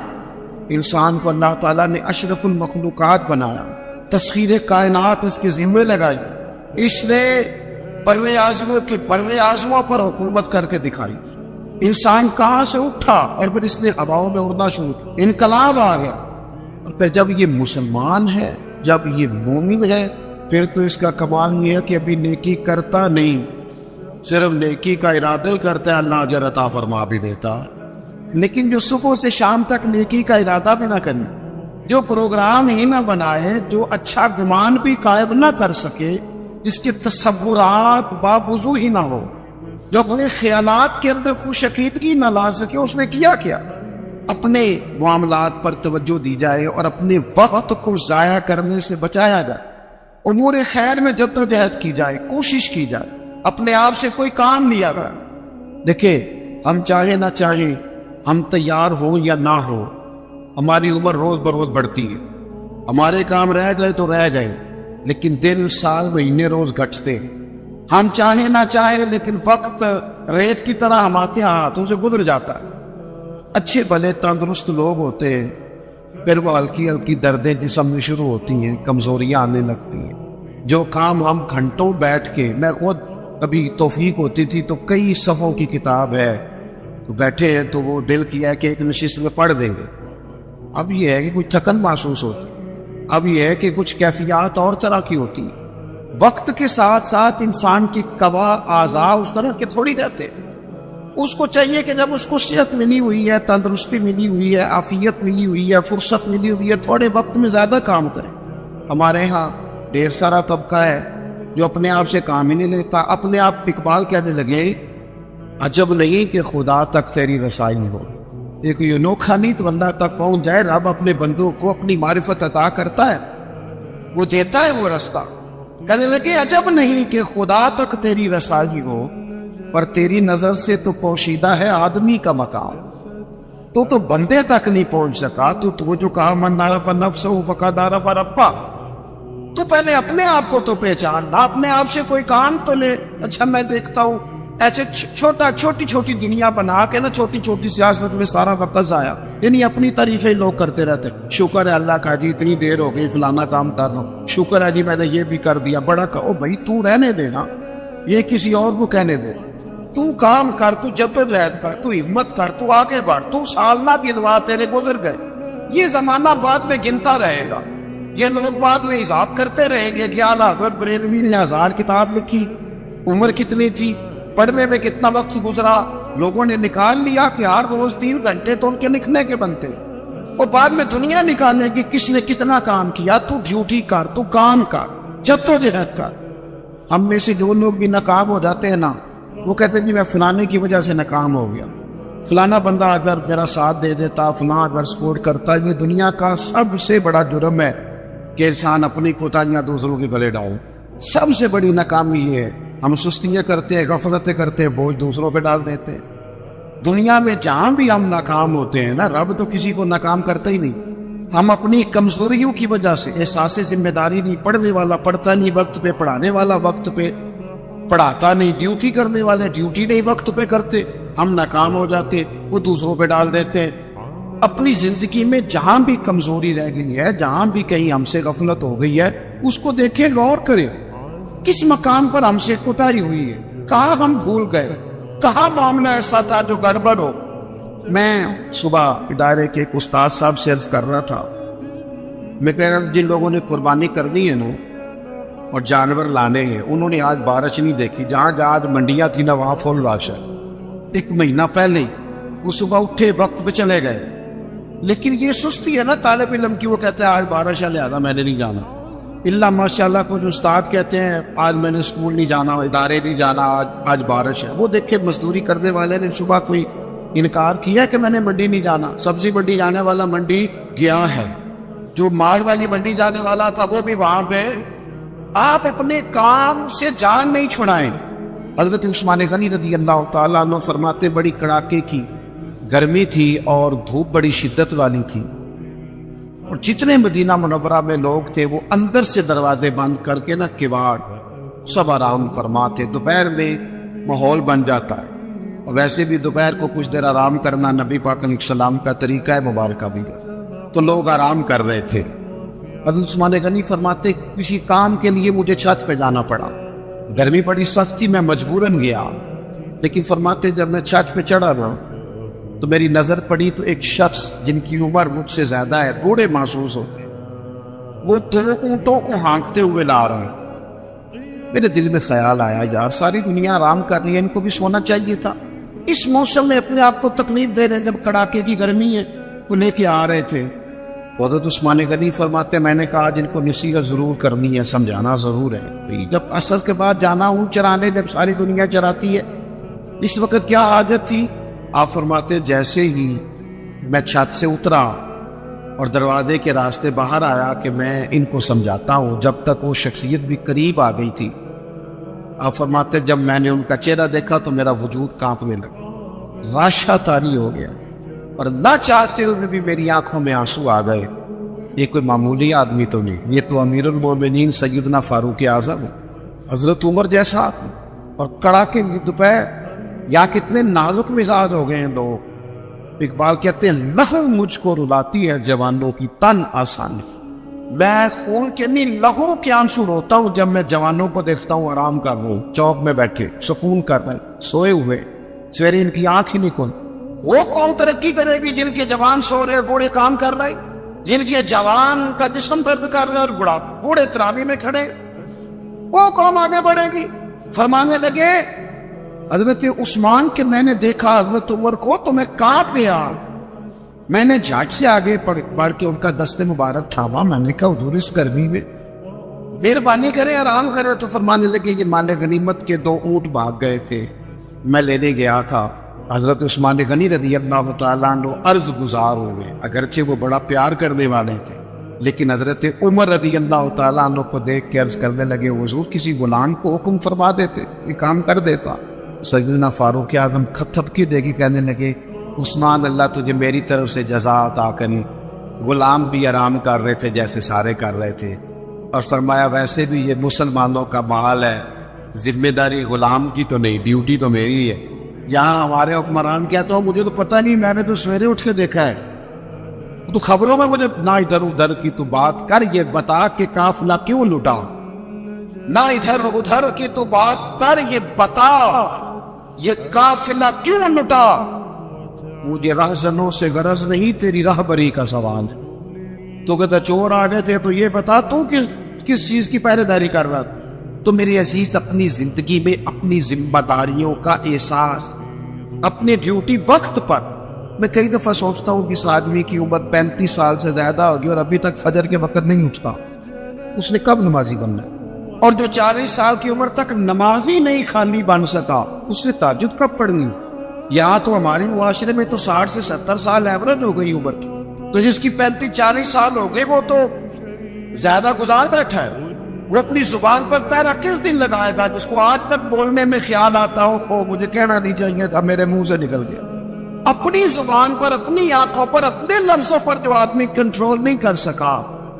انسان کو اللہ تعالیٰ نے اشرف المخلوقات بنایا، تسخیر کائنات اس کے ذمہ لگائی، اس نے پروے اعظموں پر حکومت کر کے دکھائی۔ انسان کہاں سے اٹھا اور پھر اس نے ہواؤں میں اڑنا شروع، انقلاب آ گیا۔ اور پھر جب یہ مسلمان ہے، جب یہ مومن ہے، پھر تو اس کا کمال یہ ہے کہ ابھی نیکی کرتا نہیں، صرف نیکی کا ارادہ کرتا ہے، اللہ اجر عطا فرما بھی دیتا۔ لیکن جو صبح سے شام تک نیکی کا ارادہ بھی نہ کرے، جو پروگرام ہی نہ بنائے، جو اچھا گمان بھی قائم نہ کر سکے، جس کے تصورات باوضو ہی نہ ہو، جو اپنے خیالات کے اندر خوش عقیدگی نہ لا سکے، اس نے کیا اپنے معاملات پر توجہ دی جائے اور اپنے وقت کو ضائع کرنے سے بچایا جائے، امور خیر میں جدوجہد کی جائے، کوشش کی جائے، اپنے آپ سے کوئی کام لیا گیا۔ دیکھیں، ہم چاہے نہ چاہے، ہم تیار ہو یا نہ ہو، ہماری عمر روز بروز بڑھتی ہے، ہمارے کام رہ گئے تو رہ گئے، لیکن دن، سال، مہینے روز گھٹتے ہیں۔ ہم چاہے نہ چاہے، لیکن وقت ریت کی طرح ہمارے ہاتھوں سے گزر جاتا ہے۔ اچھے بھلے تندرست لوگ ہوتے ہیں، پھر وہ ہلکی ہلکی دردیں جسم میں شروع ہوتی ہیں، کمزوریاں آنے لگتی ہیں۔ جو کام ہم گھنٹوں بیٹھ کے، میں خود کبھی توفیق ہوتی تھی تو کئی صفحوں کی کتاب ہے، تو بیٹھے ہیں تو وہ دل کیا ہے کہ ایک نشست میں پڑھ دیں گے۔ اب یہ ہے کہ کوئی تھکن محسوس ہوتی، اب یہ ہے کہ کچھ کیفیات اور طرح کی ہوتی ہیں۔ وقت کے ساتھ ساتھ انسان کی قوا اعضاء اس طرح کے تھوڑی رہتے، اس کو چاہیے کہ جب اس کو صحت ملی ہوئی ہے، تندرستی ملی ہوئی ہے، عافیت ملی ہوئی ہے، فرصت ملی ہوئی ہے، تھوڑے وقت میں زیادہ کام کرے۔ ہمارے ہاں ڈھیر سارا طبقہ ہے جو اپنے آپ سے کام ہی نہیں لیتا، اپنے آپ اقبال کہنے لگے عجب نہیں کہ خدا تک تیری رسائی ہو۔ ایک یہ انوکھا نہیں تو اللہ تک پہنچ جائے، رب اپنے بندوں کو اپنی معرفت عطا کرتا ہے، وہ دیتا ہے وہ رستہ۔ کہنے لگے عجب نہیں کہ خدا تک تیری رسائی ہو، پر تیری نظر سے تو پوشیدہ ہے آدمی کا مقام، تو بندے تک نہیں پہنچ سکا۔ تو جو کہا من عرف نفسہ فقد عرف ربہ، تو پہلے اپنے آپ کو تو پہچان نہ، اپنے آپ سے کوئی کام تو لے۔ اچھا میں دیکھتا ہوں ایسے چھوٹی چھوٹی دنیا بنا کے نا، چھوٹی چھوٹی سیاست میں سارا وقت ضائع، یعنی اپنی تعریفیں لوگ کرتے رہتے، شکر ہے اللہ کا جی اتنی دیر ہو گئی فلانا کام کر رہا ہوں، شکر ہے جی میں نے یہ بھی کر دیا، بڑا کہو بھائی تو رہنے دینا، یہ کسی اور کو کہنے دے، تو کام کر، تو جدوجہد کر، تو ہمت کر، تو آگے بڑھ، تو سال نہ گنوا تیرے گزر گئے، یہ زمانہ بعد میں گنتا رہے گا، یہ لوگ بعد میں حساب کرتے رہیں گے کہ اعلیٰ حضرت بریلوی نے 1000 کتاب لکھی، عمر کتنی تھی، پڑھنے میں کتنا وقت گزرا، لوگوں نے نکال لیا کہ ہر روز 3 گھنٹے تو ان کے لکھنے کے بنتے، اور بعد میں دنیا نکالنے کی کس نے کتنا کام کیا۔ تو ڈیوٹی کر، تو کام کر، جدوجہد کر۔ ہم میں سے جو لوگ بھی ناکام ہو جاتے ہیں نا، وہ کہتے ہیں کہ میں فلانے کی وجہ سے ناکام ہو گیا، فلانا بندہ اگر میرا ساتھ دے دیتا، فلاں اگر سپورٹ کرتا۔ یہ دنیا کا سب سے بڑا جرم ہے کہ انسان اپنی کوتاہیاں دوسروں کے گلے ڈالے، سب سے بڑی ناکامی یہ ہے۔ ہم سستیاں کرتے ہیں، غفلتیں کرتے ہیں، بوجھ دوسروں پہ ڈال دیتے ہیں۔ دنیا میں جہاں بھی ہم ناکام ہوتے ہیں نا، رب تو کسی کو ناکام کرتا ہی نہیں، ہم اپنی کمزوریوں کی وجہ سے، احساس ذمہ داری نہیں، پڑھنے والا پڑھتا نہیں وقت پہ، پڑھانے والا وقت پہ پڑھاتا نہیں، ڈیوٹی کرنے والے ڈیوٹی نہیں وقت پہ کرتے، ہم ناکام ہو جاتے، وہ دوسروں پہ ڈال دیتے ہیں۔ اپنی زندگی میں جہاں بھی کمزوری رہ گئی ہے، جہاں بھی کہیں ہم سے غفلت ہو گئی ہے، اس کو دیکھیں، غور کریں، کس مقام پر ہم سے کوتاہی ہوئی ہے، کہاں ہم بھول گئے، کہاں معاملہ ایسا تھا جو گڑبڑ ہو۔ میں صبح ادارے کے ایک استاد صاحب سے عرض کر رہا تھا، میں کہہ رہا جن لوگوں نے قربانی کرنی ہے نا اور جانور لانے ہیں، انہوں نے آج بارش نہیں دیکھی، جہاں آج منڈیاں تھی نا وہاں فل رش ہے۔ 1 مہینہ پہلے وہ صبح اٹھے وقت پہ چلے گئے، لیکن یہ سستی ہے نا طالب علم کی، وہ کہتا ہے آج بارش ہے لہذا میں نے نہیں جانا۔ اللہ ماشاءاللہ کچھ استاد کہتے ہیں آج میں نے اسکول نہیں جانا، ادارے نہیں جانا، آج بارش ہے۔ وہ دیکھے مزدوری کرنے والے نے صبح کوئی انکار کیا کہ میں نے منڈی نہیں جانا؟ سبزی منڈی جانے والا منڈی گیا ہے، جو مال والی منڈی جانے والا تھا وہ بھی وہاں پہ۔ آپ اپنے کام سے جان نہیں چھڑائیں۔ حضرت عثمان غنی رضی اللہ تعالیٰ عنہ فرماتے بڑی کڑاکے کی گرمی تھی اور دھوپ بڑی شدت والی تھی، اور جتنے مدینہ منورہ میں لوگ تھے وہ اندر سے دروازے بند کر کے نا کواڑ سب آرام فرماتے۔ دوپہر میں ماحول بن جاتا ہے، اور ویسے بھی دوپہر کو کچھ دیر آرام کرنا نبی پاک علیہ السلام کا طریقہ ہے مبارکہ بھی ہے، تو لوگ آرام کر رہے تھے۔ حضرت عثمان غنی فرماتے کسی کام کے لیے مجھے چھت پہ جانا پڑا، گرمی بڑی سخت تھی، میں مجبوراً گیا، لیکن فرماتے جب میں چھت پہ چڑھا نا تو میری نظر پڑی تو ایک شخص جن کی عمر مجھ سے زیادہ ہے، بوڑھے محسوس ہوتے، وہ 2 اونٹوں کو ہانکتے ہوئے لا رہے ہیں۔ میرے دل میں خیال آیا یار ساری دنیا آرام کر رہی ہے، ان کو بھی سونا چاہیے تھا۔ اس موسم میں اپنے آپ کو تکلیف دے رہے ہیں، جب کڑاکے کی گرمی ہے، وہ لے کے آ رہے تھے۔ تو حضرت عثمان غنی فرماتے میں نے کہا جن کو نصیحت ضرور کرنی ہے، سمجھانا ضرور ہے، جب عصر کے بعد جانا ہوں چرانے، جب ساری دنیا چراتی ہے، اس وقت کیا حاجت تھی؟ آپ فرماتے جیسے ہی میں چھت سے اترا اور دروازے کے راستے باہر آیا کہ میں ان کو سمجھاتا ہوں، جب تک وہ شخصیت بھی قریب آ گئی تھی۔ آپ فرماتے جب میں نے ان کا چہرہ دیکھا تو میرا وجود کانپنے لگا، راشا طاری ہو گیا، اور نہ چاہتے ہوئے بھی میری آنکھوں میں آنسو آ گئے۔ یہ کوئی معمولی آدمی تو نہیں، یہ تو امیر المومنین سیدنا فاروق اعظم ہے، حضرت عمر جیسا آدمی، اور کڑاکے کی دوپہر، یا کتنے نازک مزاج ہو گئے ہیں لوگ۔ اقبال کہتے ہیں لہو مجھ کو رلاتی ہے جوانوں کی تن آسانی، میں خون کے نہیں لہو کے آنسو روتا ہوں جب میں جوانوں کو دیکھتا ہوں آرام کر رہا ہوں، چوک میں بیٹھے سکون کر رہے، سوئے ہوئے، سویرے ان کی آنکھ ہی نہیں کھل۔ وہ قوم ترقی کرے گی جن کے جوان سو رہے، بوڑھے کام کر رہے، جن کے جوان کا جسم درد کر رہے اور بوڑھے تراویح میں کھڑے، وہ قوم آگے بڑھے گی۔ فرمانے لگے حضرت عثمان کہ میں نے دیکھا حضرت عمر کو تو میں کانپ گیا، میں نے جھاگ سے آگے بڑھ کے ان کا دست مبارک تھاما، میں نے کہا حضور اس گرمی میں مہربانی کریں آرام کریں۔ تو فرمانے لگے یہ مال غنیمت کے 2 اونٹ بھاگ گئے تھے، میں لینے گیا تھا۔ حضرت عثمان غنی رضی اللہ تعالیٰ عنہ عرض گزار ہوئے، اگرچہ وہ بڑا پیار کرنے والے تھے، لیکن حضرت عمر رضی اللہ تعالیٰ عنہ کو دیکھ کے عرض کرنے لگے حضور کسی غلام کو حکم فرما دیتے، یہ کام کر دیتا۔ سیدنا فاروق اعظم تھپکی دے کے کہنے لگے عثمان اللہ تجھے میری طرف سے جزا عطا کرے، غلام بھی آرام کر رہے تھے جیسے سارے کر رہے تھے، اور فرمایا ویسے بھی یہ مسلمانوں کا مال ہے، ذمہ داری غلام کی تو نہیں، ڈیوٹی تو میری ہے۔ یہاں ہمارے حکمران کہتا ہوں مجھے تو پتہ نہیں، میں نے تو سویرے اٹھ کے دیکھا ہے، تو خبروں میں مجھے نہ ادھر ادھر کی تو بات کر، یہ بتا کہ قافلہ کیوں لٹا، نہ ادھر ادھر کی تو بات کر، یہ بتا یہ قافلہ کیوں لٹا۔ مجھے راہزنوں سے غرض نہیں، تیری راہبری کا سوال ہے۔ تو کہتا چور آ گئے تھے تو یہ بتا تو کس چیز کی پہرے داری کر رہا تھا۔ تو میرے عزیز اپنی زندگی میں اپنی ذمہ داریوں کا احساس، اپنی ڈیوٹی وقت پر، میں کئی دفعہ سوچتا ہوں کہ اس آدمی کی عمر 35 سال سے زیادہ ہوگی اور ابھی تک فجر کے وقت نہیں اٹھتا، اس نے کب نمازی بننا ہے؟ اور جو 40 سال کی عمر تک نمازی نہیں خالی بن سکا، اس نے تہجد کب پڑھنی؟ یہاں تو ہمارے معاشرے میں تو 60 سے 70 سال ایوریج ہو گئی عمر کی، تو جس کی 35-40 سال ہو گئے وہ تو زیادہ گزار بیٹھا ہے، وہ اپنی زبان پر پیرا کس دن لگائے گا؟ جس کو آج تک بولنے میں خیال آتا ہو مجھے کہنا نہیں چاہیے تھا، میرے منہ سے نکل گیا۔ اپنی زبان پر، اپنی آنکھوں پر، اپنے لفظوں پر جو آدمی کنٹرول نہیں کر سکا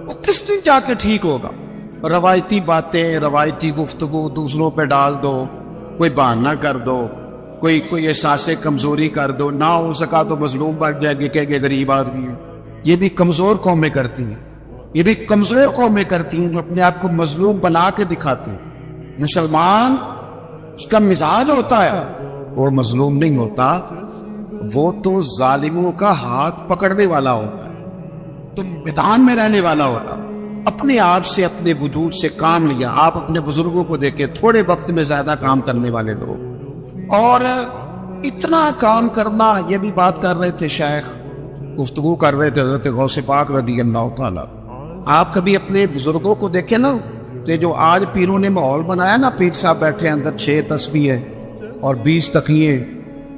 وہ کس دن جا کے ٹھیک ہوگا؟ روایتی باتیں، روایتی گفتگو دوسروں پہ ڈال دو، کوئی بہانہ کر دو، کوئی احساس کمزوری کر دو، نہ ہو سکا تو مظلوم بن جائے گی کہ غریب آدمی ہے۔ یہ بھی کمزور قومیں کرتی ہیں، یہ بھی کمزور قومیں کرتی ہیں جو اپنے آپ کو مظلوم بنا کے دکھاتے ہیں۔ مسلمان اس کا مزاج ہوتا ہے، وہ مظلوم نہیں ہوتا، وہ تو ظالموں کا ہاتھ پکڑنے والا ہوتا ہے، تو میدان میں رہنے والا ہوتا ہے، اپنے آپ سے، اپنے وجود سے کام لیا۔ آپ اپنے بزرگوں کو دیکھیں، تھوڑے وقت میں زیادہ کام کرنے والے لوگ، اور اتنا کام کرنا، یہ بھی بات کر رہے تھے شیخ، گفتگو کر رہے تھے حضرت غوث پاک رضی اللہ تعالیٰ۔ آپ کبھی اپنے بزرگوں کو دیکھیں نا، تو جو آج پیروں نے ماحول بنایا نا، پیر صاحب بیٹھے اندر 6 تسبیحیں اور 20 تقیے،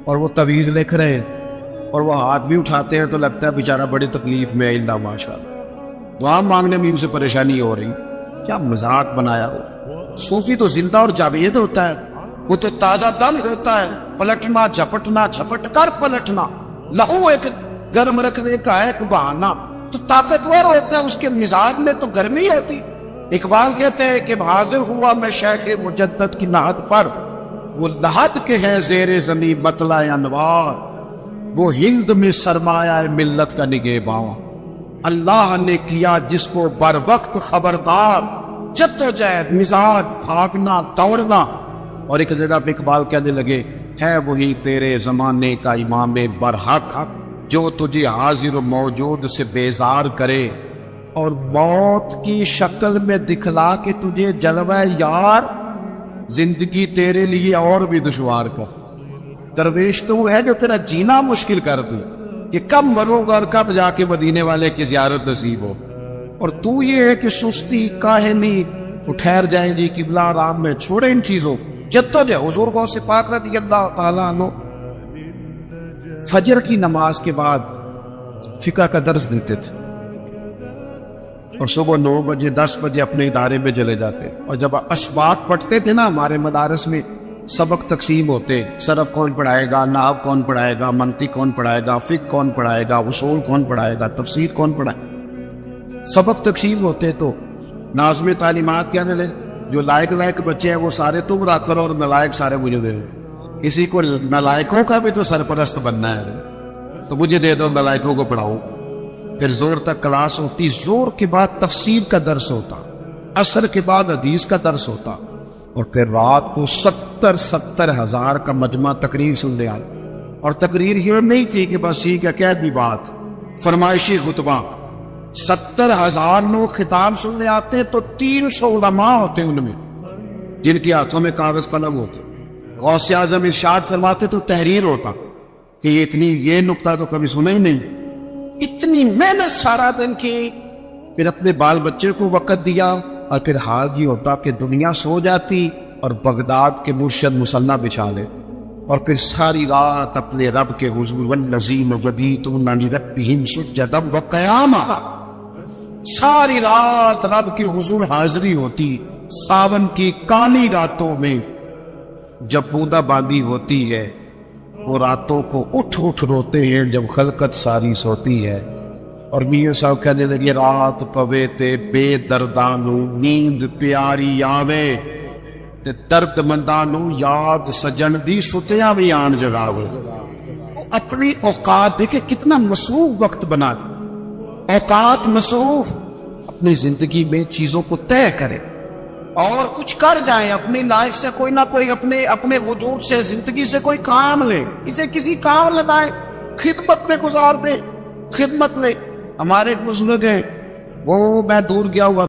اور وہ تویز لکھ رہے ہیں، اور وہ ہاتھ بھی اٹھاتے ہیں تو لگتا ہے بیچارہ بڑی تکلیف میں، اللہ ماشاء اللہ، دعا مانگنے میں اسے پریشانی ہو رہی، کیا مذاق بنایا ہو۔ صوفی تو زندہ اور جاوید ہوتا ہے، وہ تو تازہ دم ہوتا ہے، پلٹنا جھپٹنا، جھپٹ کر پلٹنا، لہو ایک گرم رکھنے کا ایک بہانہ، تو طاقتور ہوتا ہے، اس کے مزاج میں تو گرمی ہوتی۔ اقبال کہتے ہیں کہ حاضر ہوا میں شیخ مجدد کی لحد پر، وہ لحد کے ہیں زیر زمین مطلع انوار، وہ ہند میں سرمایہ ملت کا نگہباں، اللہ نے کیا جس کو بر وقت خبردار، جدوجہد، مزاج، بھاگنا، دوڑنا۔ اور ایک جگہ پہ اقبال کہنے لگے ہے وہی تیرے زمانے کا امام برحق، جو تجھے حاضر و موجود سے بیزار کرے اور موت کی شکل میں دکھلا کے تجھے جلوہ یار، زندگی تیرے لیے اور بھی دشوار کر۔ درویش تو وہ ہے جو تیرا جینا مشکل کر دے کہ کب مروں گا اور کب جا کے مدینے والے کی زیارت نصیب ہو، اور تو یہ ہے کہ سستی، کاہلی، وہ ٹھہر جائیں گی قبلہ آرام میں، چھوڑے ان چیزوں۔ جدوجہد حضور غوث پاک رضی اللہ تعالیٰ عنہ فجر کی نماز کے بعد فقہ کا درس دیتے تھے، اور صبح 9 بجے 10 بجے اپنے ادارے میں چلے جاتے، اور جب اسباق پڑھتے تھے نا، ہمارے مدارس میں سبق تقسیم ہوتے، صرف کون پڑھائے گا، نحو کون پڑھائے گا، منطق کون پڑھائے گا، فقہ کون پڑھائے گا، اصول کون پڑھائے گا، تفسیر کون پڑھائے گا، سبق تقسیم ہوتے، تو ناظم تعلیمات کہنے لگے جو لائق بچے ہیں وہ سارے تم رکھ کرو اور نالائق سارے مجھے دے دو، کسی کو نالائقوں کا بھی تو سرپرست بننا ہے، تو مجھے دے دو، نالائقوں کو پڑھاؤ۔ پھر زور تک کلاس ہوتی، زور کے بعد تفسیر کا درس ہوتا، عصر کے بعد حدیث کا درس ہوتا، اور پھر رات کو 70 ہزار کا مجمع تقریر سن لے آتے، اور تقریر یہ نہیں تھی کہ بس ٹھیک ہے کہہ دی بات، فرمائشی خطبہ، 70,000 لوگ خطاب سننے آتے ہیں، تو 300 علماء ہوتے ہیں ان میں جن کے ہاتھوں میں کاغذ قلم ہوتے۔ غوث اعظم ارشاد فرماتے تو تحریر ہوتا کہ یہ نکتہ تو کبھی سنا ہی نہیں، اتنی محنت سارا دن کی، پھر اپنے بال بچے کو وقت دیا، اور پھر حال یہ ہوتا کہ دنیا سو جاتی اور بغداد کے مرشد مصنع بچھا لے، اور پھر ساری رات اپنے رب کے حضور والذین یبیتون لربہم سجدا وقیاما، ساری رات رب کے حضور حاضری ہوتی، ساون کی کالی راتوں میں جب بوندا باندی ہوتی ہے وہ راتوں کو اٹھ اٹھ روتے ہیں جب خلقت ساری سوتی ہے. اور میاں صاحب کہنے لگے رات پوے تے بے دردانو نیند پیاری آوے تے درد مندانو یاد سجن دی ستیاں بھی آن جگاوے. اپنی اوقات دیکھے کتنا مصروف وقت بنا اوقات مصروف اپنی زندگی میں چیزوں کو طے کرے اور کچھ کر جائیں اپنی لائف سے کوئی نہ کوئی اپنے وجود سے زندگی سے کوئی کام لے اسے کسی کام لگائے خدمت میں گزار دے خدمت میں. ہمارے ایک بزرگ ہیں وہ میں دور گیا ہوا